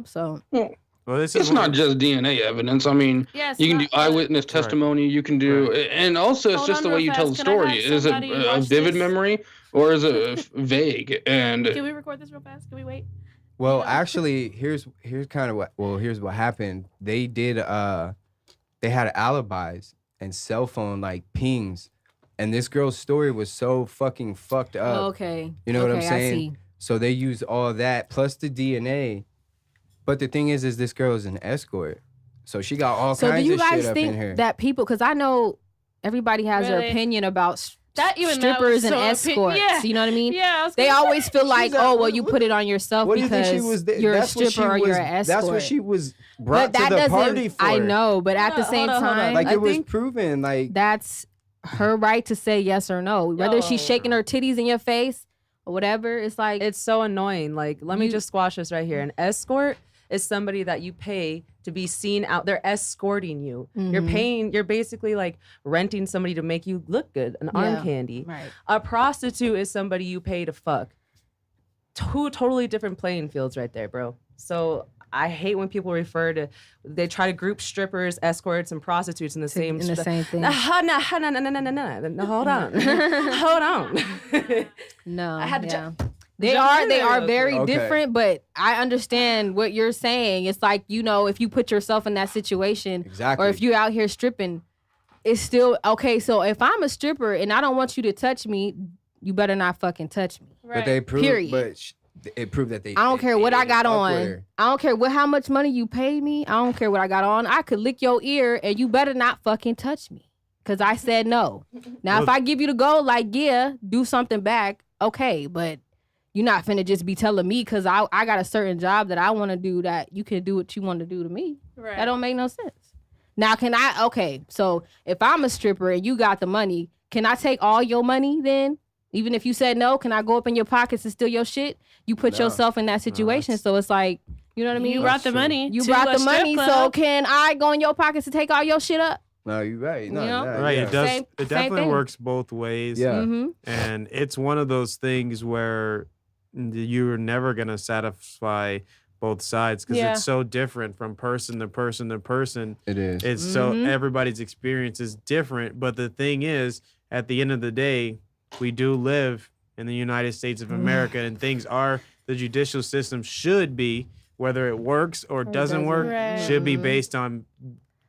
So Well, Well, this is it's not just DNA evidence. I mean, yes, you can do eyewitness testimony. You can do, and also it's Hold just on the way real you tell the fast. Can I have story. Is it somebody a watch vivid this? memory or is it vague? And Can we record this real fast? Can we wait? Well, know? actually, here's kind of here's what happened. They did they had alibis and cell phone like pings, and this girl's story was so fucking fucked up. okay, You know what I'm okay, saying? I see. So they used all that plus the DNA. But the thing is this girl is an escort, so she got all So do kinds you of shit guys up in think here. that people? Because I know everybody has their Really? opinion about That even strippers that and was so escorts. yeah. You know what I mean? Yeah, I was They gonna always say. feel like, She's a- oh, well, you put it on yourself what do you because think she was? you're a That's what she stripper or was. you're an escort. That's what she was But brought that to the doesn't. party for. I know, but at the Hold same on, hold on. time, Like I it was think- proven. Like that's her right to say yes or no. Whether she's Yo. shaking her titties in your face or whatever, it's like It's so annoying. Like, let me You- just squash this right here. An escort is somebody that you pay to be seen out. They're escorting you. You're Mhm. paying. You're basically like renting somebody to make you look good, an arm Yeah. candy. right. A prostitute is somebody you pay to fuck. Two totally different playing fields right there, bro. So I hate when people they try to group strippers, escorts, and prostitutes in the same in the same thing. No, hold on. Hold on. No, I had to yeah. jump They in are there real very quick. Okay. different, but I understand what you're saying. It's like, if you put yourself in that situation, exactly. or if you're out here stripping, it's still okay. So if I'm a stripper and I don't want you to touch me, you better not fucking touch me. But Right. they proved. Period. But it proved that they. I don't care what I got fuck with on. her. I don't care how much money you pay me. I don't care what I got on. I could lick your ear and you better not fucking touch me. Cause I said no. Now, if Well- I give you the go, like, yeah, do something back, okay, but you're not finna just be telling me because I got a certain job that I want to do that you can do what you want to do to me. Right. That don't make no sense. Now, okay, so if I'm a stripper and you got the money, can I take all your money then? Even if you said no, can I go up in your pockets and steal your shit? You put No. yourself in that situation. So it's like, you know what I mean? You brought the true. money. You to brought a the strip money, so club. can I go in your pockets and take all your shit up? No, you're right. No, You know? no, Right, yeah. it does. Same- It same definitely thing. works both ways. Yeah. Mm-hmm. And it's one of those things where you're never gonna satisfy both sides because Yeah. it's so different from person to person to person. It is. It's so Mhm. everybody's experience is different. But the thing is, at the end of the day, we do live in the United States of America, and the judicial system should be, whether it works or doesn't work, Right. should be Mhm. based on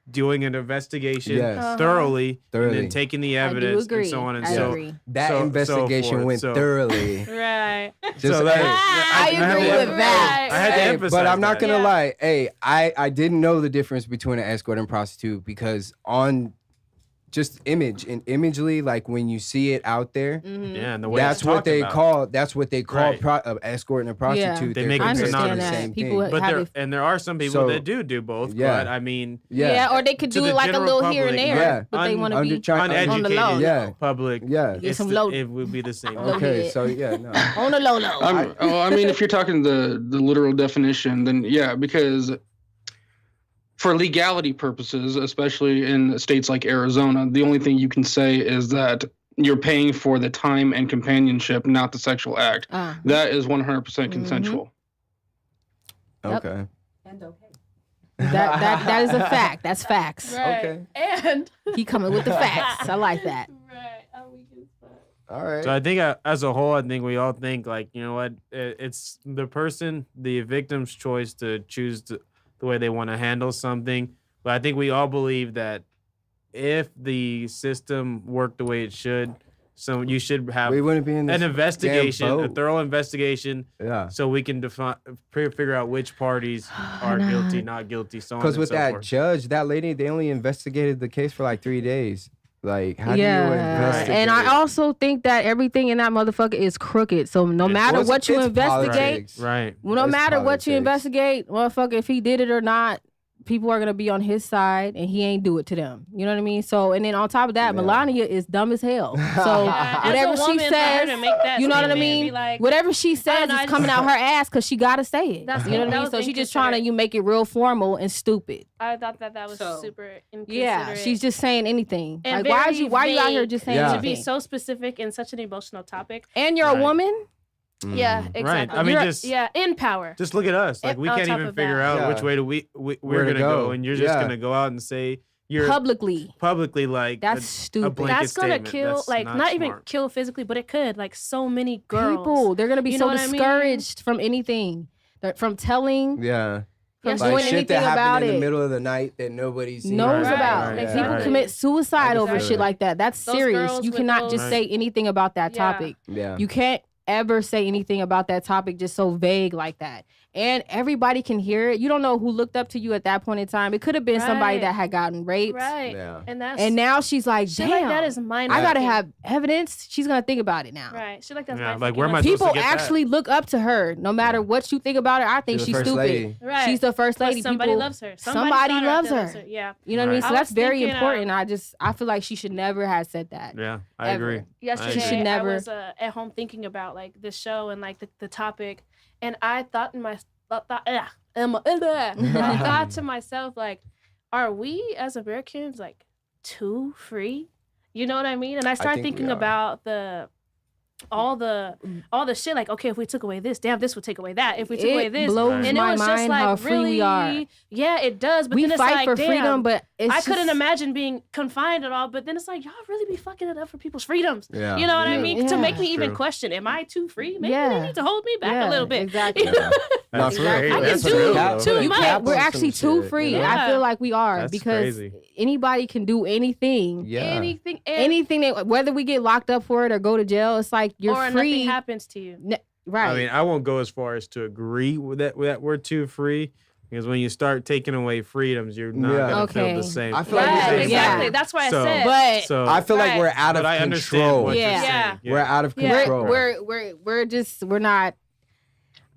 doing an investigation Yes. Uh-huh. thoroughly, and Thoroughly. then taking the I do evidence agree. and so on and I so. agree. That so investigation forth. went So- thoroughly. Right. Just So that- hey, I had agree to- with that. I had to hey, emphasize but I'm not that. gonna Yeah. lie. Hey, I didn't know the difference between an escort and prostitute because on just imagely, like when you see it out there, Mhm. Yeah, and the way that's it's what talked they about. call. That's what they call Right. escort and a prostitute. They They're make it I compared to the understand same that. People thing. But have there are some people So- that do both. Yeah. But I mean, Yeah. or they could To do the it like a general little here and public, there, yeah. but they want to be uneducated on the low. Yeah. public, Yeah. Get some low. it would be the same. Low. Okay. ahead. So yeah. No. on the low. I mean, if you're talking the literal definition, then yeah, because for legality purposes, especially in states like Arizona, the only thing you can say is that you're paying for the time and companionship, not the sexual act. That is 100% consensual. Yep. Okay. And okay. That is a fact. That's facts. Right. Okay. And He coming with the facts. I like that. right. Oh, we can fuck. All right. So I think as a whole, I think we all think like, you know what, it's the victim's choice to choose the way they want to handle something. But I think we all believe that if the system worked the way it should, so you should have we wouldn't be in this an investigation, damn a boat. thorough investigation, Yeah. so we can figure out which parties are Nah. guilty, not guilty, so on Because and with so that forth. judge, that lady, they only investigated the case for like 3 days. Like, how do you investigate? And I also think that everything in that motherfucker is crooked. So no matter what you it's investigate, politics. Right. no It's matter what you politics. investigate, motherfucker, if he did it or not, people are gonna be on his side, and he ain't do it to them. You know what I mean? So, and then on top of that, Yeah. Melania is dumb as hell. So Yeah, whatever as a she woman, for her says, to make that you know what I statement, mean? be like, Whatever she says know, I is coming out her ass because she gotta say it. That's- You know what I that mean? was So she just trying to inconsiderate. you make it real formal and stupid. I thought that was So, super inconsiderate. Yeah, she's just saying anything. And Like, very why you out here vague just saying Yeah. to be anything? so specific in such an emotional topic. And you're Right. a woman. Yeah, Mm. exactly. I mean, You're- just- yeah, in power. Just look at us. Like, And we on can't top even of figure that- out Yeah. which way we're Where to gonna go. go. And you're just Yeah. gonna go out and say you're Publicly. like That's a stupid. blanket That's gonna statement. kill, That's like, not even smart. kill physically, but it could. Like, so many girls. People, they're gonna be You so know what I mean? discouraged from anything, from telling, Yeah. from Yes, Like doing shit anything that about happened in it. the middle of the night that nobody's seen. Knows Right, about. right, People exactly. commit suicide over Exactly. shit like that. That's Those serious. girls You with cannot those- just say anything about that Yeah. topic. Yeah. You can't ever say anything about that topic just so vague like that. And everybody can hear it. You don't know who looked up to you at that point in time. It could have been somebody Right. that had gotten raped. Right. Yeah. And that's And now she's like, shit damn, like that is mind. I gotta have evidence. She's gonna think about it now. Right. Shit like that's Yeah, mind. like, where am I fucking supposed to People get that? actually look up to her, no matter what you think about her. I think She's the she's first stupid. lady. Right. She's the first Plus lady. somebody People, loves her. somebody daughter out loves there her. Yeah. You know what I mean? Right. So I that's was very thinking, important. I feel like she should never have said that. Yeah, I Ever. agree. Yesterday, She should never- I was at home thinking about like this show and like the topic, and I thought I thought to myself, like, are we as Americans like too free? You know what I mean? And I started think we thinking are. about all the shit. Like, okay, if we took away this, damn, this would take away that. If we took It away this, blows and it my was just mind like, how free really, we are. yeah, it does. But We then it's fight like, for damn, freedom, but it's I couldn't just- imagine being confined at all. But then it's like, y'all really be fucking it up for people's freedoms. Yeah. You know what I Yeah. mean? To Yeah. make me even True. question, am I too free? Maybe Yeah. they need to hold me back Yeah, a little bit. exactly. You know? That's Exactly. real. I That's can do real, too though. much. cap We're on actually some too shit, free. you know? Yeah. I feel like we are That's because crazy. anybody can do anything. Yeah. Anything, Anything that, whether we get locked up for it or go to jail, it's like you're or free. nothing happens to you. Right. I mean, I won't go as far as to agree with that we're too free, because when you start taking away freedoms, you're not Yeah. gonna Okay. feel the same. I feel like Right, we're saying exactly. Yeah. That's why So- I said. but So I feel like Right. we're out of but I understand control. what Yeah. you're saying. We're out of Yeah. control. we're not.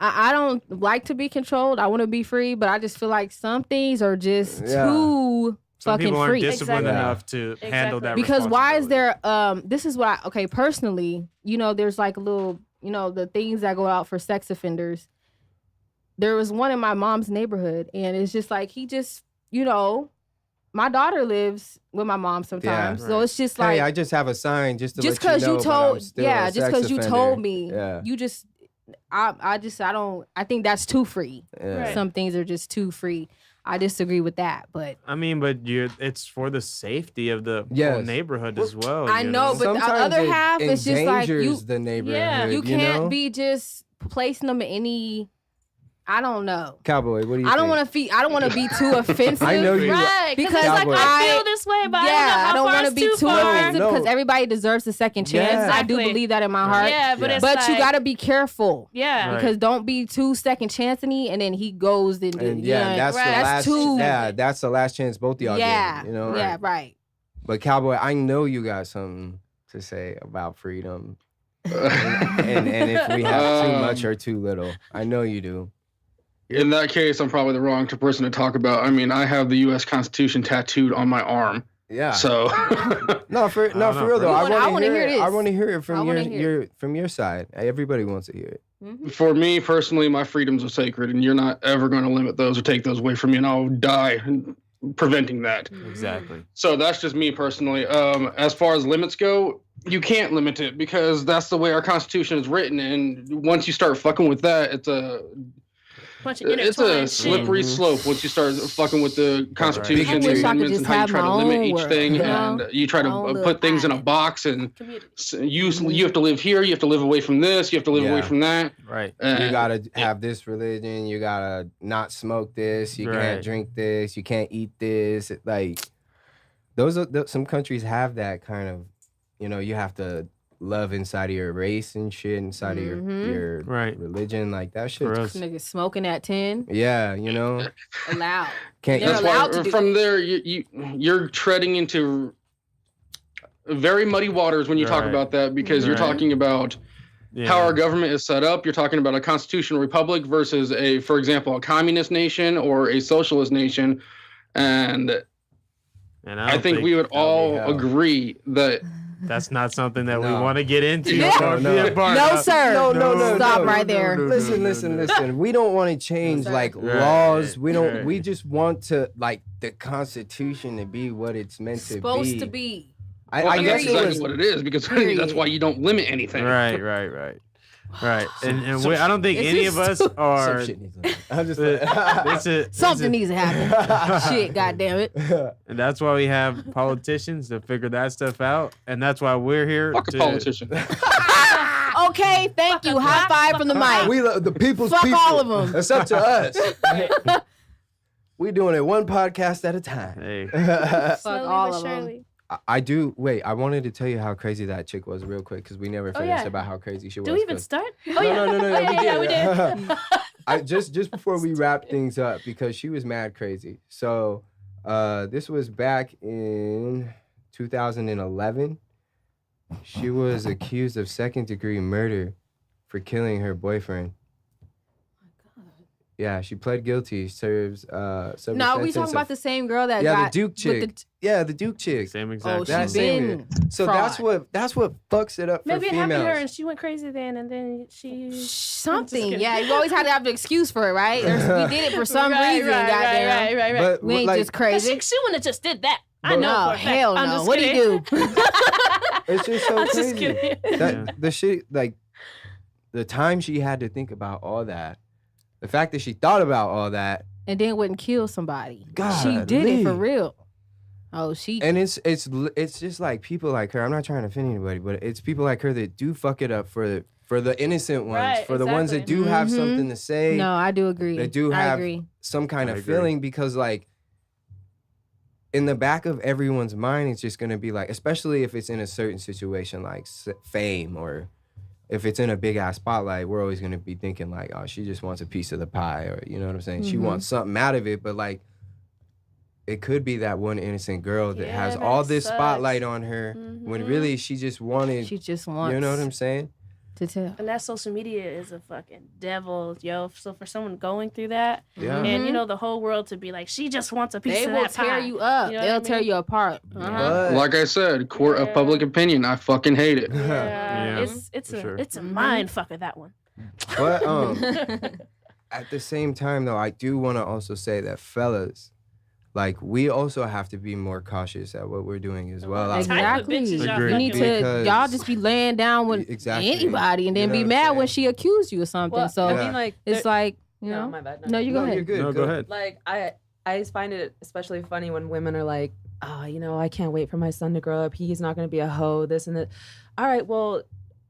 I don't like to be controlled. I want to be free, but I just feel like some things are just Yeah. too Some fucking people aren't free. disciplined Exactly. enough to handle Exactly. that. Because why is responsibility. there this is what okay, personally, there's like a little, the things that go out for sex offenders. There was one in my mom's neighborhood, and it's just like he just, my daughter lives with my mom sometimes. Yeah. So it's just like Hey, I just have a sign just to just let because you know, you but I'm told still a just sex because you offender. told me, Yeah. you just I think that's too free. Yeah. Right. Some things are just too free. I disagree with that, but I mean, but it's for the safety of the whole Yes. neighborhood as well. I you know, but the Sometimes other it half is just like endangers the neighborhood. you can't know? be just placing them in any. I don't know. Cowboy. What do you? I don't think? want to be too offensive. I know you. Right, because it's Because like Cowboy. I feel this way, but I don't want want to be too offensive No. because everybody deserves a second chance. Yeah. I do Exactly. believe that in my heart. Yeah, but Yeah. it's But you like- got to be careful. Yeah, Right. Because don't be too second chancing and then he goes and, And yeah, that's Right. the That's last. too- That's the last chance both of y'all yeah, get. You know. yeah, right. But Cowboy, I know you got something to say about freedom, and if we have too much or too little, I know you do. In that case, I'm probably the wrong person to talk about. I mean, I have the U.S. Constitution tattooed on my arm. Yeah. So No, for don't know, real though. bro. I I want wanna to hear hear it. I this. want to hear it I from wanna hear your side. Everybody wants to hear it. for me personally, my freedoms are sacred, and you're not ever going to limit those or take those away from me, and I'll die preventing that. Exactly. So that's just me personally. As far as limits go, you can't limit it because that's the way our Constitution is written. And once you start fucking with that, it's a intertwined shit. slippery slope once you start fucking with the Constitution, I the wish I could amendments, just and how you have try to my limit own each world, thing, you know? and you try My own to little put things in a island. box, and Community. you have to live here, you have to live away from this, you have to live away Yeah. from that. Right. You gotta have this religion. You gotta not smoke this. You Right. can't drink this. You can't eat this. Like those are some countries have that kind of. You have to love inside of your race and shit, inside of your Right. religion. Like that For shit. us. Niggas smoking at 10, Yeah, allowed. can't They're That's eat. allowed why to do from it. there you're treading into very muddy waters when you talk Right. about that, because you're Right. talking about how our government is set up. You're talking about a constitutional republic versus for example, a communist nation or a socialist nation. And I don't think we would all hell. agree that that's not something that we No. want to get into. No. or be a part No, of. sir. No, Stop no, right there. Listen. We don't want to change like Right, laws. We don't. right. We just want to like the Constitution to be what it's meant to be. Supposed to be. I and guess that's it exactly was. what it is, because Period. that's why you don't limit anything. Right. And I don't think It's any of us just- are. Some shit needs to- I'm just. Something needs to happen. Shit, goddamn it. And that's why we have politicians to figure that stuff out, and that's why we're here. Fuck a politician. Okay, thank you. High five from the mic. We love the people's Fuck people. all of 'em. It's up to us. We're doing it one podcast at a time. Hey, Fuck Slowly all but of them. surely. I do. Wait, I wanted to tell you how crazy that chick was real quick because we never finished yeah. about how crazy she was. Do we even 'cause- start? No, no, Oh, yeah, we we did. did. I just before we wrap things up, because she was mad crazy. So this was back in 2011. She was accused of second-degree murder for killing her boyfriend. Yeah, she pled guilty. Serves served No, a we sentence talking about of- the same girl that yeah, got the Duke with chick. Yeah, the Duke chick. same Oh, exact. she's That thing. same been So fraud. that's what fucks it up for Maybe it happened to her females. and she went crazy then, and then she. something. kidding. Yeah, you always have to have an excuse for it, right? We did it for some reason, goddamn. right. But We ain't like, just Because crazy. she wouldn't have just did that. I But- know. No, for a fact. hell I'm no. just What do you kidding. do? it's just so I'm just crazy. kidding. That the shit, like the time she had to think about all that, the fact that she thought about all that, And then wouldn't kill somebody. She God, did it for Lee. real. Oh, she. and it's just like people like her. I'm not trying to offend anybody, but it's people like her that do fuck it up for the innocent ones, Right, for the ones that exactly. do have Mhm. something to say, No, I do agree. They do I have- agree. some kind I of agree. feeling, because like in the back of everyone's mind, it's just gonna be like, especially if it's in a certain situation like fame, or if it's in a big ass spotlight, we're always gonna be thinking like, oh, she just wants a piece of the pie, or you know what I'm saying? She Mhm. wants something out of it, but like it could be that one innocent girl that Yeah, has that all this sucks. spotlight on her when Mhm. really she just wanted, She just wants you know what I'm saying? to tell. And that social media is a fucking devil, yo. So for someone going through that, Yeah. and you Mhm. know the whole world to be like, she just wants a piece They of will that tear pie. you up. You know what They'll I tear mean? you apart. But Like I said, court of Yeah. public opinion. I fucking hate it. Yeah, Yeah, it's for a sure. it's a Mhm. mind fucker, that one. but at the same time though, I do want to also say that fellas, like we also have to be more cautious at what we're doing as well. Like, out there. type of Exactly. bitches y'all Agreed. You need to Because- y'all just be laying down with Exactly. anybody and then You know be what I'm mad when saying? she accused you of something. Well, so I Yeah. mean, like, it's like, you no, know. my bad. No, you go No, ahead. you're good. No, go ahead. Like I just find it especially funny when women are like, oh, you know, I can't wait for my son to grow up. He's not going to be a hoe, this and that. All right, well,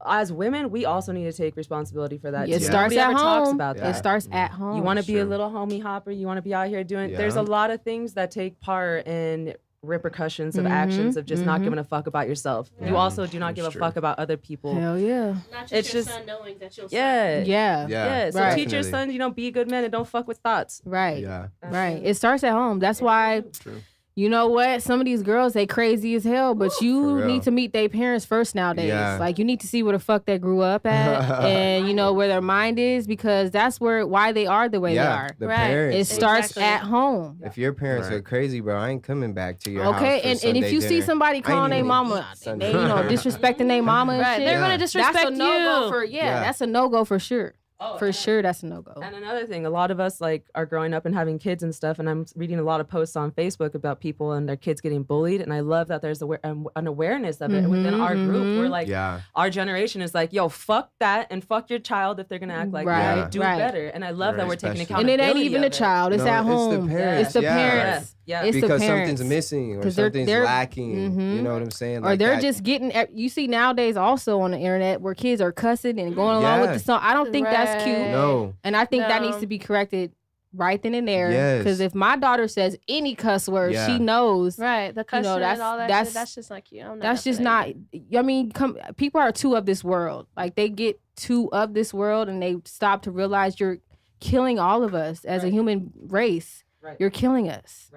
as women, we also need to take responsibility for that. It too. starts Nobody at ever talks home. about Yeah. that. It starts at home. You want to be a Sure. little homie hopper. You want to be out here doing. There's a Yeah. lot of things that take part in repercussions of Mhm, actions of just not mhm. giving a fuck about yourself. You Yeah. also do not give a That's true. fuck about other people. Hell yeah. Not just It's your just- son knowing that your Yeah. Yeah. Yeah. So Right. teach your Definitely. son, be a good man and don't fuck with thoughts. Right. Yeah. Right. It starts at home. That's why, True. you know what? Some of these girls, they crazy as hell, but For you real. need to meet their parents first nowadays. Yeah. Like, you need to see where the fuck they grew up at and, you know, where their mind is, because that's why they are the way yeah. they are. The Right. parents. It starts Exactly. at home. If your parents Right. are crazy, bro, I ain't coming back to your house. Okay, for and Sunday if you see dinner. somebody calling their even mama, eat Sunday they, you know, dinner. disrespecting their mama and Right, shit, they're Yeah. gonna disrespect that's a no-go you. for, Yeah. that's a no-go for sure. Oh, For sure, that's a no-go. And another thing, a lot of us like are growing up and having kids and stuff, and I'm reading a lot of posts on Facebook about people and their kids getting bullied, and I love that there's an awareness of it. And within our group, we're like, Yeah. our generation is like, yo, fuck that, and fuck your child if they're gonna act like Right, that. Do right. better. And I love that Right. we're taking Especially. And accountability. it ain't even of a it. child. It's No, at it's the home. parents, It's the yeah. parents. Yeah. It's the Because parents. something's missing or 'Cause they're- something's they're- lacking. Mhm. You know what I'm saying? Or Like they're that. just getting. You see nowadays also on the internet where kids are cussing and going along with Yeah. the song. I don't think that's cute. Right. No. And I think that No. needs to be corrected right then and there. Yes. Because if my daughter says any cuss word, Yeah. she knows. Right, the cussing that's- and all that that's- shit, that's just not cute. I'm not That's up for just that not. either. I mean, people are too of this world. Like they get too of this world, and they stop to realize you're killing all of us as a Right. human race. Right. You're killing us.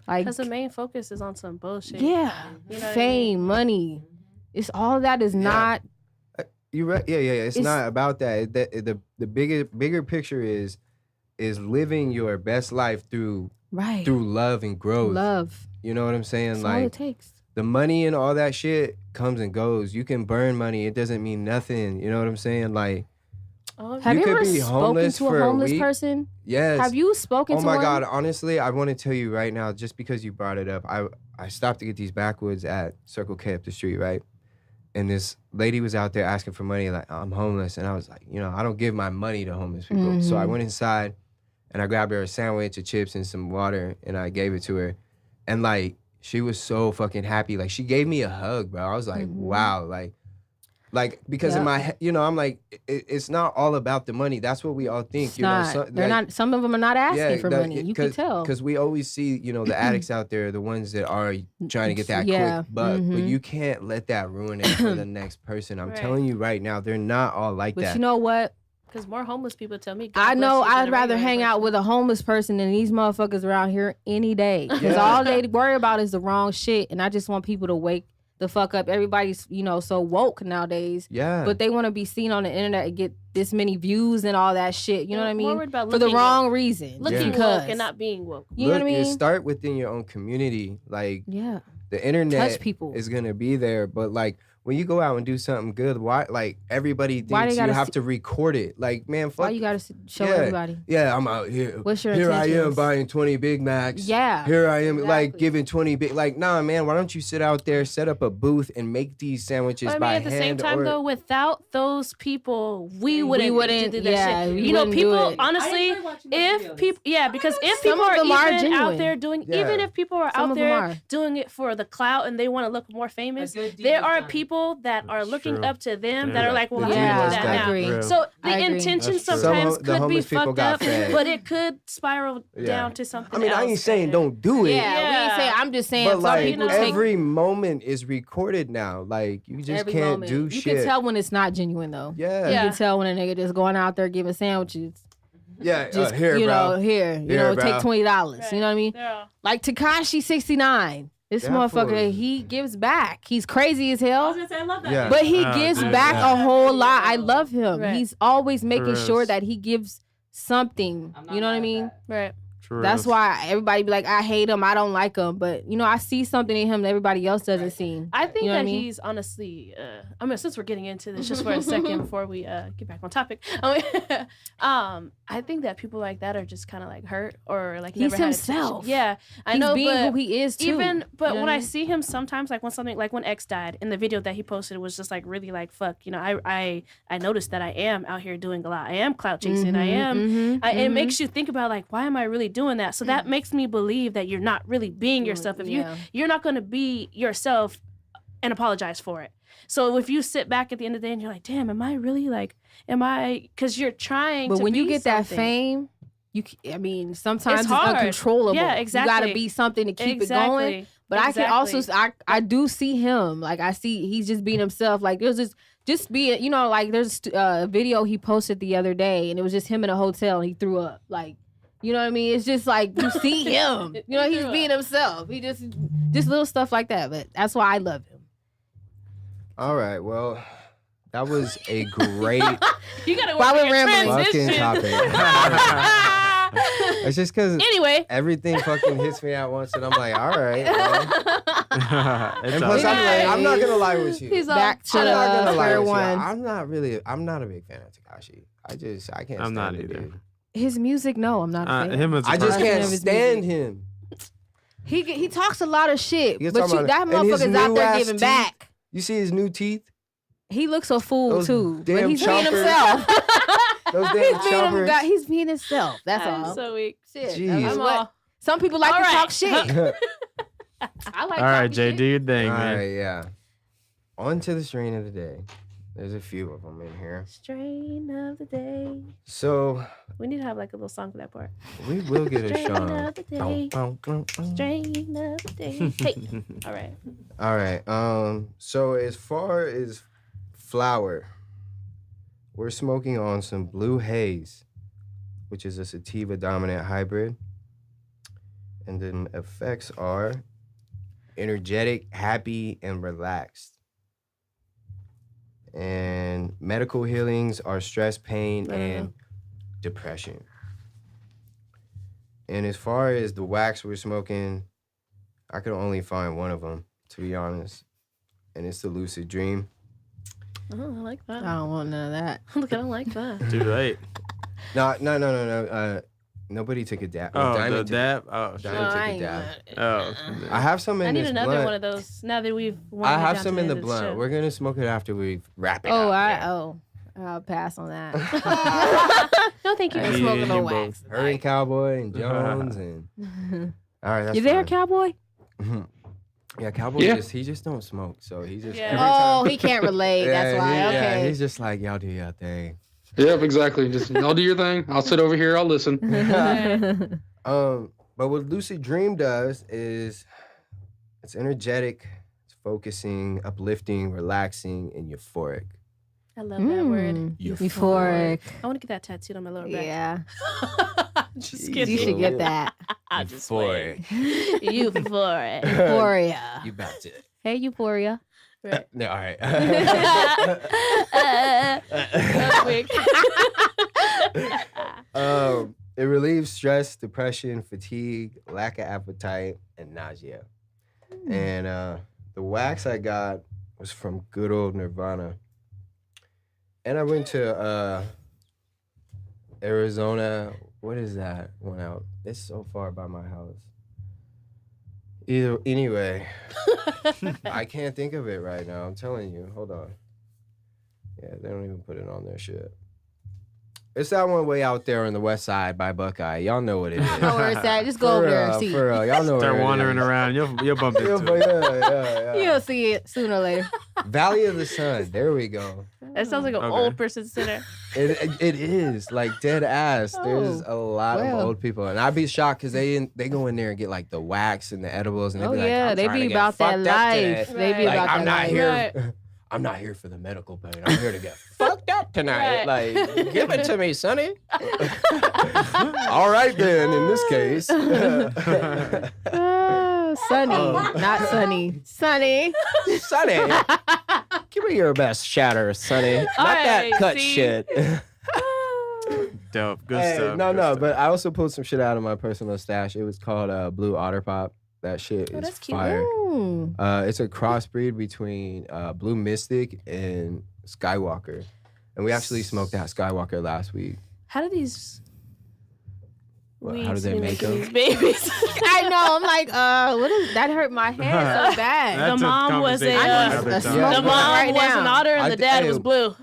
Like, Because the main focus is on some bullshit. yeah, You know what I fame, mean? money. It's all that is not. You're right. Yeah. It's It's- not about that. The bigger picture is living your best life through Right. love and growth. Love. You know what I'm saying? That's all Like it takes. the money and all that shit comes and goes. You can burn money. It doesn't mean nothing. You know what I'm saying? Like, Oh, Have You you could ever be spoken homeless to a for a homeless week. person? yes. Have you spoken Oh to my one? God. Honestly, I want to tell you right now, just because you brought it up, I stopped to get these backwoods at Circle K up the street, right? And this lady was out there asking for money, like, I'm homeless. And I was like, I don't give my money to homeless people. So I went inside and I grabbed her a sandwich, a chips, and some water, and I gave it to her. And like, she was so fucking happy. Like, she gave me a hug, bro. I was like, wow. Like because in my head, I'm like, it's not all about the money. That's what we all think. It's not. They're like, not. Some of them are not asking for money. You can tell. Because we always see, the addicts out there, the ones that are trying to get that Yeah. quick buck. But you can't let that ruin it for the next person. I'm Right. telling you right now, they're not all like But that. you know what? Because more homeless people tell me. God I bless know you than I'd a rather regular hang out person. with a homeless person than these motherfuckers around here any day. Because Yeah. all they worry about is the wrong shit. And I just want people to wake the fuck up. Everybody's, so woke nowadays. Yeah. But they want to be seen on the internet and get this many views and all that shit. You know what I More mean? worried about For the looking wrong woke. reason. Looking because, woke and not being woke. You know what I mean? Start within your own community. Like, Yeah. the internet Touch people. is gonna be there, but like when you go out and do something good, why? Like everybody Why they thinks you gotta have see- to record it. Like, man, fuck. Why you gotta show Yeah. everybody? Yeah, I'm out here. What's your Here I am intentions? buying 20 Big Macs. Yeah, Here I am like exactly. giving 20 big. Like, nah, man. Why don't you sit out there, set up a booth, and make these sandwiches But I mean, by at the same hand? time, or, though, without those people, we wouldn't do that yeah, shit. we You know, wouldn't do people, it. honestly, if people, because if Some people of are them are even genuine. out there doing, Yeah. even if people are Some out of them there are. doing it for the clout and they want to look more famous, good deed there is are done. people that are That's looking true. up to them that Yeah. are like, well, The how do deed you do was that done. now? Real. So the I agree. intention That's true. sometimes The could be homeless people fucked got up, fed. but it could spiral Yeah. down to something I mean, else. I ain't saying and- don't do it. Yeah, we ain't Yeah. saying. I'm just saying. But Some like people take- every moment is recorded now. Like you just every can't moment. do You shit. can tell when it's not genuine though. Yeah. You Yeah. can tell when a nigga just going out there giving sandwiches. Yeah. Just Here, you bro. know, here, Here, bro. take $20. Right. You know what I mean? They're all- Like Takashi 69. This That motherfucker, fool is- he gives back. He's crazy as hell. I love that. Yeah. But he Oh, gives dude, back yeah. a whole lot. I love him. Right. He's always making real. sure that he gives something. You know what I mean? Right. True. That's why everybody be like, I hate him. I don't like him. But, I see something in him that everybody else doesn't see. I think You know what that I mean? he's honestly. I mean, since we're getting into this, just for a second before we get back on topic, I think that people like that are just kind of like hurt or like He's never had himself. attention. Yeah, I He's know, being but who he is, too. even but You know when what I I mean? see him sometimes, like when something like when X died, in the video that he posted was just like really like fuck. I noticed that I am out here doing a lot. I am clout chasing. I am. It makes you think about like, why am I really doing that? So that makes me believe that you're not really being yourself. If yeah. you're not going to be yourself and apologize for it. So if you sit back at the end of the day and you're like, damn, am I really like, because you're trying But to when you be get that something. fame, sometimes it's hard. uncontrollable. Yeah, You got to exactly. be something to keep it going. But I can also, I do see him. Like, I see he's just being himself. Like, there's just being, like, there's a video he posted the other day, and it was just him in a hotel, and he threw up. Like, you know what I mean? It's just like, you see him. He's being himself. He just little stuff like that. But that's why I love him. All right. Well, that was a great You got to Why work we're on your rambling? fucking transition. topic. It's just because Anyway, everything fucking hits me at once, and I'm like, all right. Well. It's And all plus, right. I'm not gonna lie with you. he's all Back to I'm not gonna lie square with you. one. I'm not a big fan of Tekashi. I can't. I'm stand not the either. dude. His music, no, I'm not a fan. Him as a I just person. Version can't of his stand music. him. He talks a lot of shit, He but talking that about- and his motherfucker's out new there ass giving teeth. back. You see his new teeth? He looks a fool Those too, but damn he's being chompers. himself. Those damn he's chompers. he's being himself. That's I'm all. so weak. Shit. Jeez. That's I'm what- all, Some people like All to right. talk shit. I like. All right, talking Jay, shit. do your thing, All man. right, yeah. On to the strain of the day. There's a few of them in here. strain of the day. So We need to have like a little song for that part. we will get a Strain song. of the day. Strain of the day. Hey. All right. All right. So as far as flower, we're smoking on some Blue Haze, which is a sativa dominant hybrid. And the effects are energetic, happy, and relaxed. And medical healings are stress, pain, and depression. And as far as the wax we're smoking, I could only find one of them, to be honest. And it's the Lucid Dream. Oh, I like that. I don't want none of that. Look, I don't like that. Too late. No. Nobody took a dab. Oh, the Diamond took- dab. Oh, shit. Diamond took a ain't dab. mad. Oh. I have some in I need this another blunt. one of those now that we've. I have some in the blunt. We're gonna smoke it after we wrap it Oh, up. I'll pass on that. No, thank you. I ain't Yeah, smoking you no both. wax. Her and Cowboy and Jones and all right. That's You there, fine. cowboy? Yeah, Cowboy Yeah. he just don't smoke, so he just Yeah. every Oh, time- he can't relate. That's why. Yeah, Okay. he's just like y'all do your thing. Yep, exactly. Just y'all do your thing. I'll sit over here. I'll listen. But what Lucid Dream does is it's energetic, it's focusing, uplifting, relaxing, and euphoric. I love that word. Euphoric. I want to get that tattooed on my lower back. Yeah. Just You kidding. You should get that. I'm just Euphoric. Euphoria. Euphoria. You about to. Hey, Euphoria. Right. No, all right. Quick. It relieves stress, depression, fatigue, lack of appetite, and nausea. And the wax I got was from good old Nirvana. And I went to Arizona. What is that one out? It's so far by my house. Anyway, I can't think of it right now. I'm telling you. Hold on. Yeah, they don't even put it on their shit. It's that one way out there on the west side by Buckeye. Y'all know what it is. Know where it's at. Just go over there and see. For real, y'all know Start where wandering it is. around. You'll bump Yeah, into but it. yeah. You'll see it sooner or later. Valley of the Sun. There we go. That sounds like an Okay. old person center. It is like dead ass. There's a lot well. of old people, and I'd be shocked because they go in there and get like the wax and the edibles, and they Oh be like, yeah, I'm they trying to be get about that fucked up today. life. They be Right. Like about I'm that not life. here. I'm not here for the medical pain. I'm here to get fucked up tonight. Right. Like, give it to me, Sonny. All right then. In this case, Sunny, not Sunny. Sunny. Sonny, give me your best shatter, Sonny. Not that right, cut see? shit. Dope. Good Hey, stuff. no, good no, stuff. but I also pulled some shit out of my personal stash. It was called Blue Otter Pop. That shit Oh, is that's cute. fire. Ooh. It's a crossbreed between Blue Mystic and Skywalker. And we actually smoked that Skywalker last week. How do these What, weeds how do they be make making them? these babies? I know. I'm like, what is that? Hurt my head so bad. That's the a mom was a, conversation for uh, another a time. smoke the blunt mom right was an now. otter and I the d- dad hey, was blue.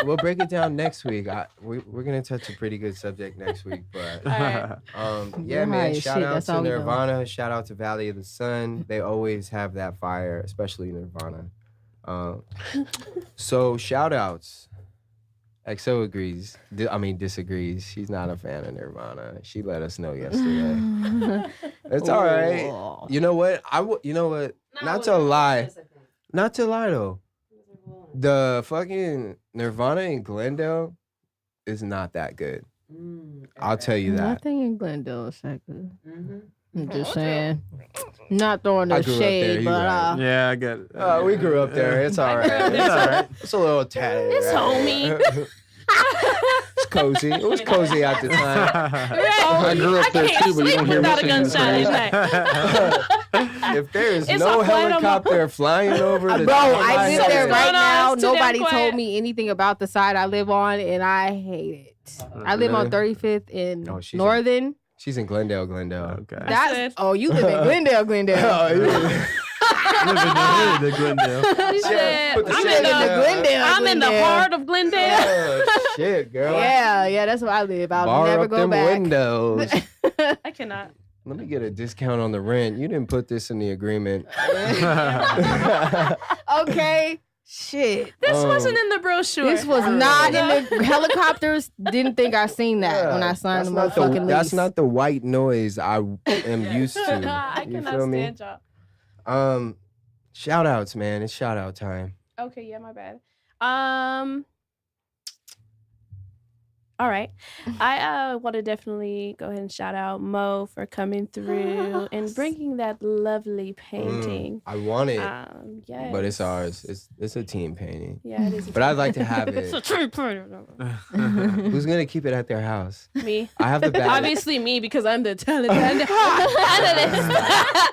We'll break it down next week. We're gonna touch a pretty good subject next week, but Alright. yeah, You're high man. as Shout shit, out that's to all we know. Nirvana. Shout out to Valley of the Sun. They always have that fire, especially Nirvana. So shout outs. XO agrees. Disagrees. She's not a fan of Nirvana. She let us know yesterday. It's all right. Oh. You know what? You know what? Not to lie. Not to lie though. The fucking Nirvana in Glendale is not that good. I'll tell you that. Nothing in Glendale is that good. I'm just saying. Not throwing I no grew up there, shade, you but right. Yeah, I get it. We grew up there. It's all right. It's all right. It's a little tatted. It's right? homey. It's cozy. It was cozy at the time. I grew up there can't too, but you sleep don't hear me without a singing gunshot this at night. If there is It's no a quiet on my- helicopter flying over the Bro, top of I my live head- there right No, now. it's too damn Nobody quiet. told me anything about the side I live on, and I hate it. I live on 35th in No, she's in- Northern. She's in Glendale. Okay. That's you live in Glendale, Glendale. Oh, yeah. Live in the hood of Glendale. He said, Put the I'm shit in in the there. Glendale. I'm in the Glendale. heart of Glendale. Oh, shit, girl. Yeah, that's where I live. I'll Bar never up go them back. windows. I cannot. Let me get a discount on the rent. You didn't put this in the agreement. Okay, shit. This wasn't in the brochure. This was not in the helicopters. Didn't think I seen that when I signed the motherfucking lease. That's not the white noise I am used to. I You cannot feel me? stand y'all. Shout outs, man. It's shout out time. Okay, yeah, my bad. All right. I want to definitely go ahead and shout out Mo for coming through and bringing that lovely painting. I want it, Yes. but it's ours. It's a team painting. Yeah, it is. But I'd like to have It's a it. true painting. Who's gonna keep it at their house? Me. I have the bad. Obviously me, because I'm the talent analyst.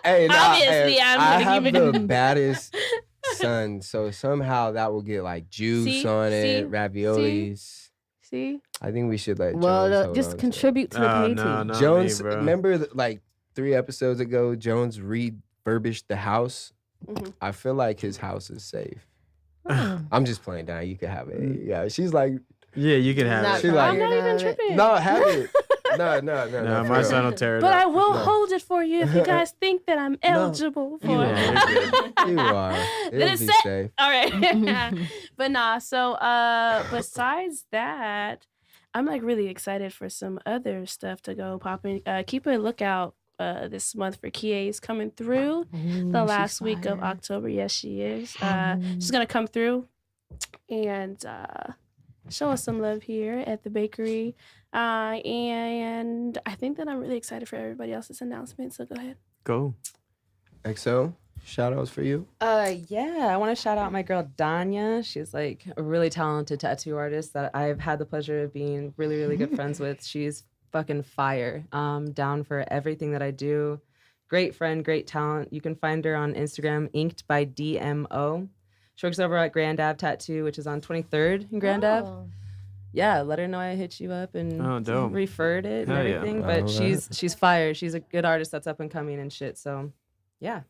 Hey, nah, Obviously, hey, I'm I gonna have keep the it. baddest son, so somehow that will get like juice See? on See? it, raviolis. See? I think we should let Well, Jones hold just on to it. contribute to the painting. No, not Jones, me, bro. remember like 3 episodes ago, Jones refurbished the house. Mhm. I feel like his house is safe. Oh. I'm just playing down. You can have it. Yeah, she's like, Yeah, you can have Not it. She like- I'm not even tripping. no, have it. No, No, for my real. son will tear it But I up. will No. hold it for you if you guys think that I'm eligible for You it. are. You are. Then It'll it's be set. safe. All right. But nah, so besides that, I'm like really excited for some other stuff to go popping. Keep a lookout this month for Kie's coming through the last week of October. Yes, she is. She's gonna come through and show us some love here at the bakery. And I think that I'm really excited for everybody else's announcement. So go ahead. Go. XO, shout outs for you. Yeah, I want to shout out my girl Danya. She's like a really talented tattoo artist that I've had the pleasure of being really, really good friends with. She's fucking fire. Down for everything that I do. Great friend, great talent. You can find her on Instagram, inked by DMO. She works over at Grand Ave Tattoo, which is on 23rd in Grand Ave. Yeah, let her know I hit you up and Oh, dope. referred it and Hell yeah. everything. But Alright. she's fire. She's a good artist that's up and coming and shit. So, yeah.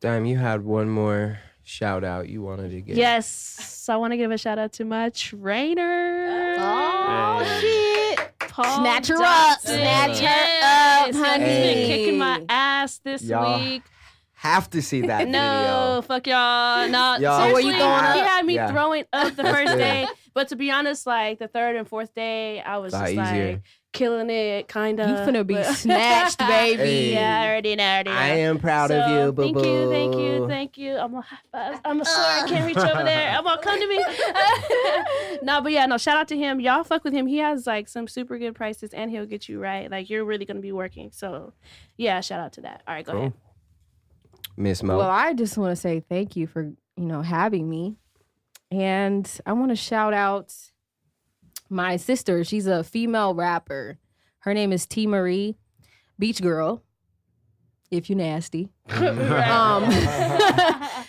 Damn, you had one more shout out you wanted to get. Yes, I want to give a shout out to my trainer. Oh, Hey. shit. Paul Snatch her up. Johnson. Snatch her Yes, up, honey. He's been kicking my ass this Y'all week. Have to see that No, fuck y'all. No, Y'all So were you seriously, throwing he up? had me Yeah. throwing up the That's first good. day. But to be honest, like the third and fourth day, I was Lot just easier. like killing it, kind of. You finna be snatched, baby. Hey. Yeah, I already know. I am proud of So, you, boo thank you, thank you, thank you. I'm a high five. I'm a sorry, I can't reach over there. I'm gonna come to me. No, but yeah, no. Shout out to him. Y'all fuck with him. He has like some super good prices, and he'll get you right. Like you're really gonna be working. So, yeah, shout out to that. All right, go ahead. Miss Mo. Well, I just want to say thank you for, having me. And I want to shout out my sister. She's a female rapper. Her name is T. Marie, Beach Girl, if you nasty.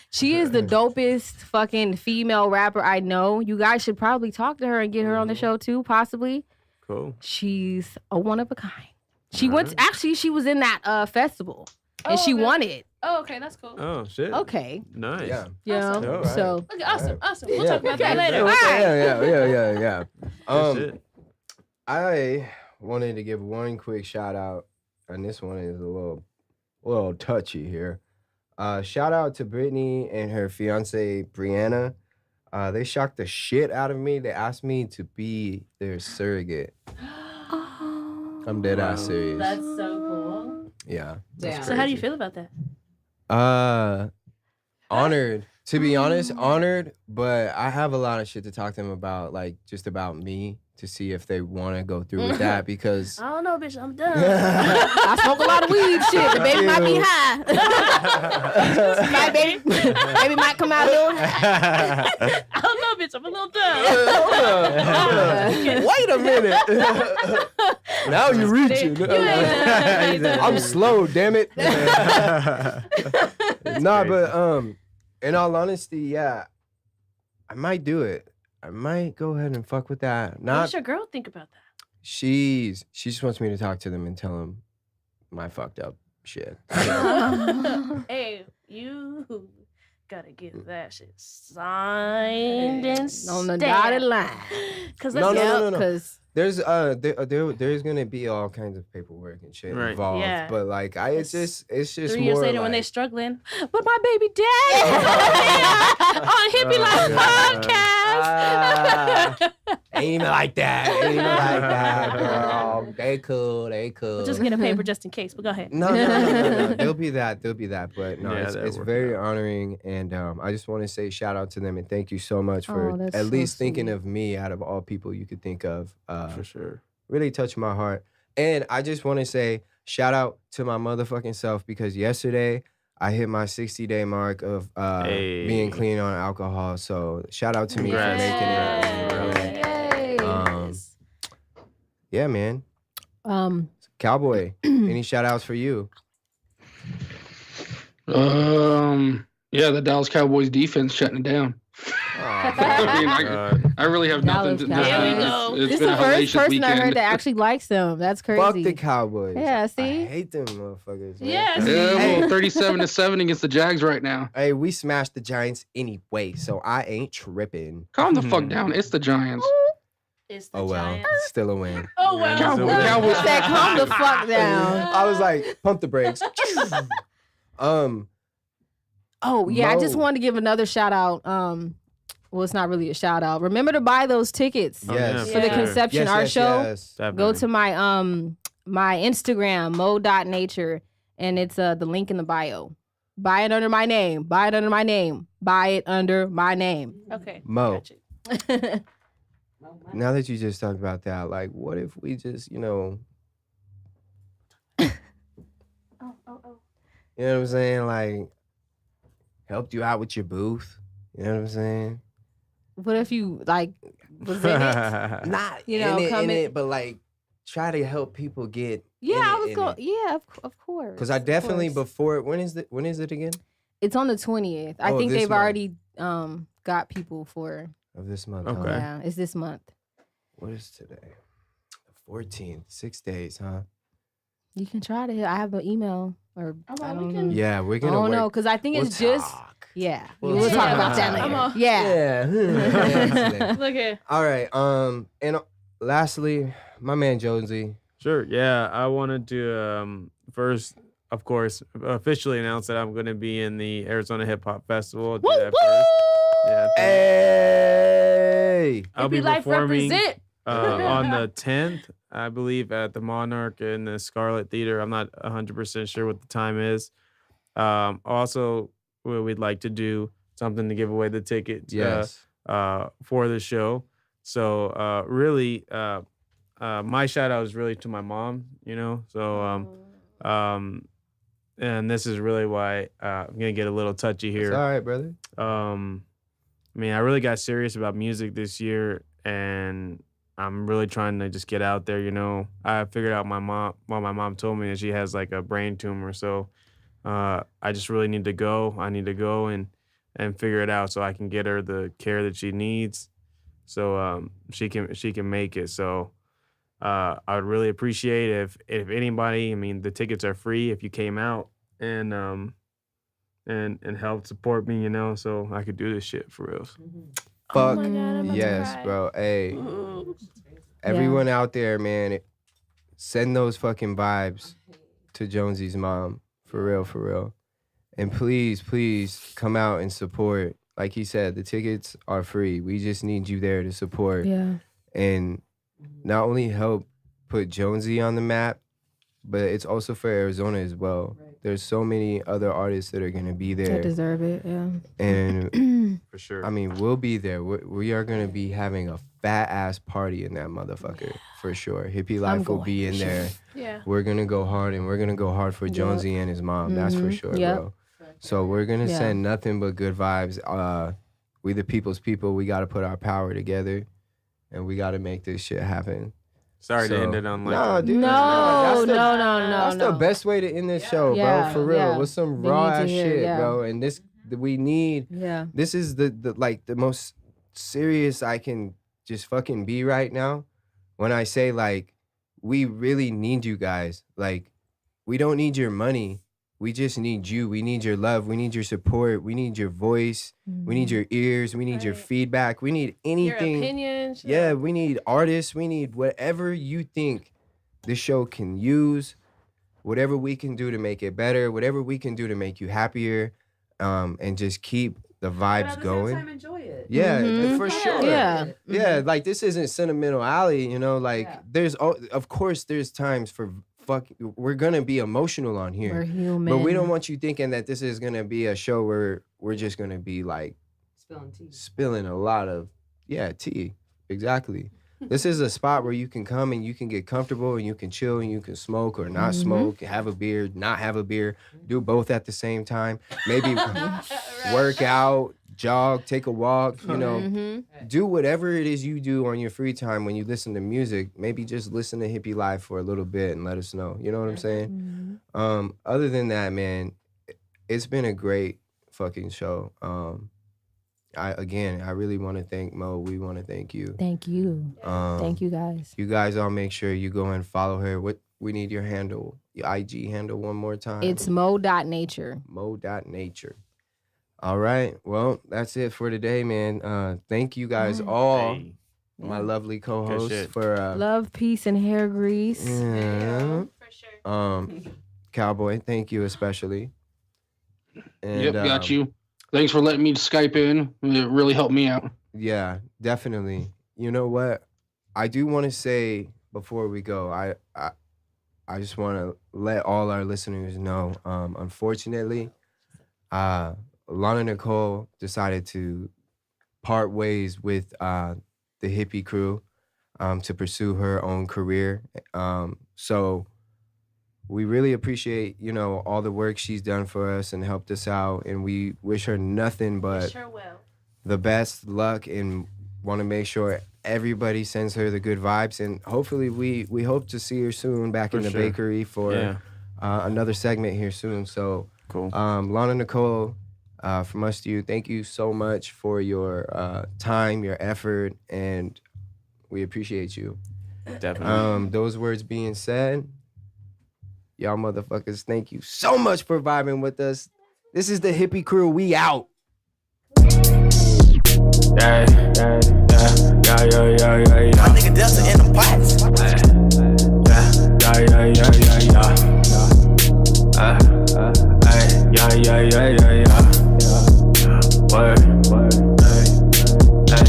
She is the dopest fucking female rapper I know. You guys should probably talk to her and get her on the show too, possibly. Cool. She's a one of a kind. She she was in that festival and she won it. Oh, okay, that's cool. Oh shit. Okay. Nice. Yeah. Yeah. Awesome. Alright. So Okay, awesome, awesome. We'll Yeah. talk about that Okay. later. All right. Yeah. Good shit. I wanted to give one quick shout out, and this one is a little touchy here. Shout out to Brittany and her fiance Brianna. They shocked the shit out of me. They asked me to be their surrogate. I'm dead ass serious. That's so cool. Yeah. Damn. So how do you feel about that? Honored. To be honest, honored, but I have a lot of shit to talk to them about, like just about me, to see if they want to go through with that because I don't know, bitch. I'm done. I smoke a lot of weed. Shit, the baby might be high. My baby might come out a little high. I don't know, bitch. I'm a little done. Wait a minute. Now you're reaching. I'm slow, damn it. Nah, but in all honesty, yeah, I might do it. I might go ahead and fuck with that. What Not does your girl think about that? she just wants me to talk to them and tell them my fucked up shit. Hey, you gotta get that shit signed and On the stamped. dotted line. Cause No, that's no. Because There's there's gonna be all kinds of paperwork and shit Right. involved, Yeah. but like it's just 3 more years later when they're like- struggling. But my baby daddy on Hippy Podcast. Ain't even like that. Ain't even like that, girl. dog. They cool. We'll just get a paper just in case, but go ahead. No. They'll be that. But no, Yeah, it's that'll work very out. honoring, and I just want to say shout out to them and thank you so much for Oh, that's at so least thinking sweet. of me out of all people you could think of. For sure. Really touched my heart, and I just want to say shout out to my motherfucking self because yesterday I hit my 60-day mark of being Hey. clean on alcohol. So shout out to me for Congrats. making Congrats. it. Yay. Yeah, man. Um, Cowboy, any shout outs for you? Yeah, the Dallas Cowboys defense shutting it down. I mean, I really have nothing to. Dallas There we Cowboys. go. It's This is been the a first hellacious person I heard weekend. that actually likes them. That's crazy. Fuck the Cowboys. Yeah, see? I hate them motherfuckers. Man. Yes. Yeah, Hey. well, 37-7 against the Jags right now. Hey, we smashed the Giants anyway, so I ain't tripping. Calm the fuck down. It's the Giants. It's the Oh well, Giants. still a win. Oh well. Cowboys. He Cowboys. said, calm the fuck down. I was like, pump the brakes. Oh, yeah, I just Mo. wanted to give another shout out. Well, it's not really a shout out. Remember to buy those tickets Yes. for the Yeah. Conception Art Show. Yes. Go to my my Instagram, mo.nature, and it's the link in the bio. Buy it under my name. Buy it under my name. Buy it under my name. Okay. Mo. got you. Now that you just talked about that, like, what if we just, Oh, oh. you know what I'm saying? Like, helped you out with your booth. You know what I'm saying? What if you like was in it? Not You know, in come in- it, but like, try to help people get. Yeah, I was going. going. Yeah, of course. Because I of definitely course. before when is it again? It's on the 20th. I Oh, think this they've month. already got people for. Of this month. Okay. Huh? Yeah, it's this month. What is today? The 14th. 6 days, huh? You can try to. I have an email or Oh, I well, don't we know. can- Yeah, we're I gonna. don't work. know because I think We'll it's just. talk. Yeah, We'll we'll talk talk. about that I'm later. on. Yeah. Yeah. Look here. All right. And lastly, my man Jonesy. Sure. Yeah, I wanted to first, of course, officially announce that I'm going to be in the Arizona Hip Hop Festival. I'll do Woo, that first. Yeah, Hey. I'll be Hippie Life performing represent. on the 10th, I believe, at the Monarch in the Scarlet Theater. I'm not 100% sure what the time is. Also, we'd like to do something to give away the tickets Yes. for the show. So really, my shout out is really to my mom, you know. So and this is really why I'm gonna get a little touchy It's here. all right, brother. I mean, I really got serious about music this year, and I'm really trying to just get out there. You know, I figured out my mom told me that she has like a brain tumor, so I just really need to go. I need to go and figure it out so I can get her the care that she needs, so she can make it. So I would really appreciate if anybody. I mean, the tickets are free if you came out and helped support me, you know, so I could do this shit for real. Fuck my God, I'm about to yes, cry. bro. Hey, everyone out there, man, send those fucking vibes to Jonesy's mom. For real. And please come out and support. Like he said, the tickets are free. We just need you there to support. Yeah. And not only help put Jonesy on the map, but it's also for Arizona as well. There's so many other artists that are going to be I there. deserve it. Yeah. And For sure. I mean, we'll be there. We are going to be having a fat ass party in that motherfucker for sure. Hippie Life will going be in for there. Yeah. We're going to go hard, and we're going to go hard for Yep. Jonesy and his mom. That's for Mhm. sure, Yep. bro. So we're going to Yeah. send nothing but good vibes. We the people's people. We got to put our power together, and we got to make this shit happen. Sorry to So- end it on like Nah, dude. No, that's the- no. That's the best way to end this show, Yeah, bro. For real, yeah. with some They raw need to ass hear, shit, yeah. bro. And this we need. Yeah. This is the like the most serious I can just fucking be right now. When I say like, we really need you guys. Like, we don't need your money. We just need you. We need your love. We need your support. We need your voice. We need your ears. We need your Right. feedback. We need Your anything. opinions. Yeah, we need artists. We need whatever you think this show can use, whatever we can do to make it better, whatever we can do to make you happier, and just keep the But vibes at the going. same time, enjoy it. Yeah, Mhm. for sure. Yeah. Yeah, like this isn't Sentimental Alley, you know, like Yeah. there's of course there's times for we're gonna be emotional on here. We're human. But we don't want you thinking that this is gonna be a show where we're just gonna be like Spilling tea. spilling a lot of tea. Exactly. This is a spot where you can come and you can get comfortable and you can chill and you can smoke or not smoke, have a beer, not have a beer, do both at the same time. Maybe work out, jog, take a walk, you know. Mhm. Do whatever it is you do on your free time when you listen to music. Maybe just listen to Hippie Live for a little bit and let us know. You know what I'm saying? Other than that, man, it's been a great fucking show. I really want to thank Mo. We want to thank you. Thank you. Thank you guys. You guys all make sure you go and follow her. What we need your handle, your IG handle one more time. It's mo.nature. mo.nature. All right. Well, that's it for today, man. Thank you guys all, Hey. my lovely co-hosts shit. for Love, peace, and hair grease. yeah. For sure. Cowboy, thank you especially. And, Yep, got you. Thanks for letting me Skype in. It really helped me out. Yeah, definitely. You know what? I do want to say before we go, I just want to let all our listeners know. Unfortunately, Lana Nicole decided to part ways with the Hippie crew to pursue her own career. So we really appreciate, you know, all the work she's done for us and helped us out, and we wish her nothing but Sure will. the best luck, and want to make sure everybody sends her the good vibes. And hopefully we hope to see her soon back For in the sure. bakery for Yeah. another segment here soon. So Cool. Lana Nicole, from us to you, thank you so much for your time, your effort, and we appreciate you. Definitely. Those words being said, y'all motherfuckers, thank you so much for vibing with us. This is the Hippie Crew. We out. Yeah, yeah, yeah, yeah, yeah, yeah, yeah. My nigga Delta in them pots. Yeah, yeah, yeah, yeah, yeah, yeah. Yeah, yeah, yeah, yeah, yeah. Word, hey, hey.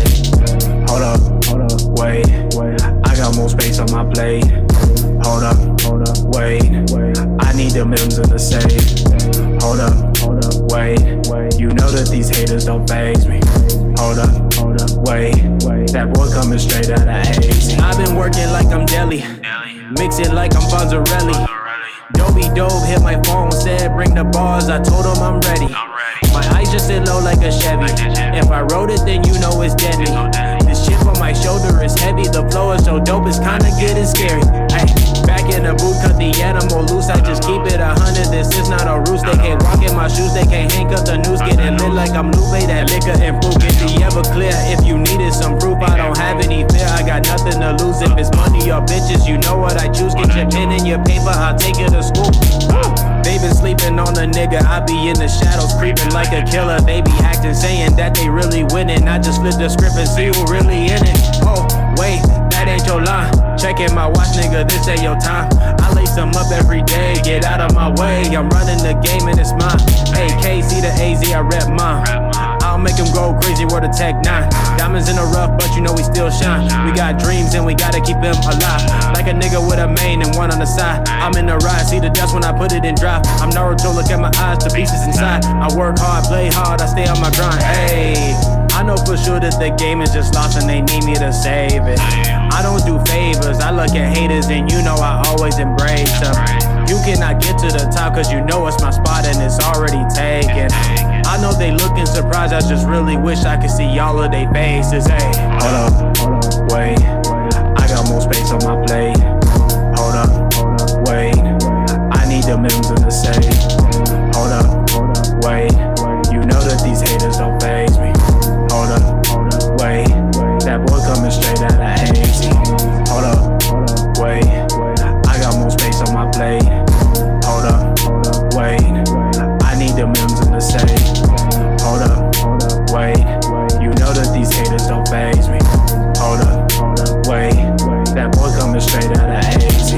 Hold up, wait. I got more space on my plate. Hold up, wait. I need them M's in the safe. Hold up, wait. You know that these haters don't faze me. Hold up, wait. That boy coming straight out of A's. I've been working like I'm Deli. Mix it like I'm Fonzarelli. Dobie Dope hit my phone, said bring the bars. I told him I'm ready. My eyes just sit low like a Chevy. If I wrote it, then you know it's deadly. This chip on my shoulder is heavy. The flow is so dope, it's kinda getting scary. Ay, back in the booth, cut the animal loose. I just keep it 100. This is not a roost. They can't walk in my shoes. They can't handcuff the noose. Getting lit like I'm Lupe. That liquor and proof. Get the ever clear. If you needed some proof, I don't have any fear. I got nothing to lose. If it's money or bitches, you know what I choose. Get your pen and your paper. I'll take it to school. They been sleeping on a nigga. I be in the shadows creeping like a killer. They be acting, saying that they really winning. I just flip the script and see who really in it. Oh, wait, that ain't your line. Checking my watch, nigga, this ain't your time. I lace them up every day, get out of my way. I'm running the game and it's mine. Hey, KC to AZ, I rep mine. I'll make them go crazy, word of Tech 9. Diamonds in the rough, but you know we still shine. We got dreams and we gotta keep them alive. Like a nigga with a main and one on the side. I'm in the ride, see the dust when I put it in drive. I'm Naruto, look at my eyes, the beast is inside. I work hard, play hard, I stay on my grind. Hey, I know for sure that the game is just lost and they need me to save it. I don't do favors, I look at haters and you know I always embrace them. You cannot get to the top cause you know it's my spot and it's already taken. I know they looking surprised, I just really wish I could see all of their faces. Hey, hold up, wait. I got more space on my plate. Hold up, wait. I need them M's in the safe. Hold up, wait. You know that these haters don't faze me. Hold up, wait. That boy coming straight out of AZ. Hold up, wait. I got more space on my plate. Hold up, wait. I need them M's in the safe. Hold up, wait. You know that these haters don't faze me. Hold up, wait. That boy coming straight out of AZ.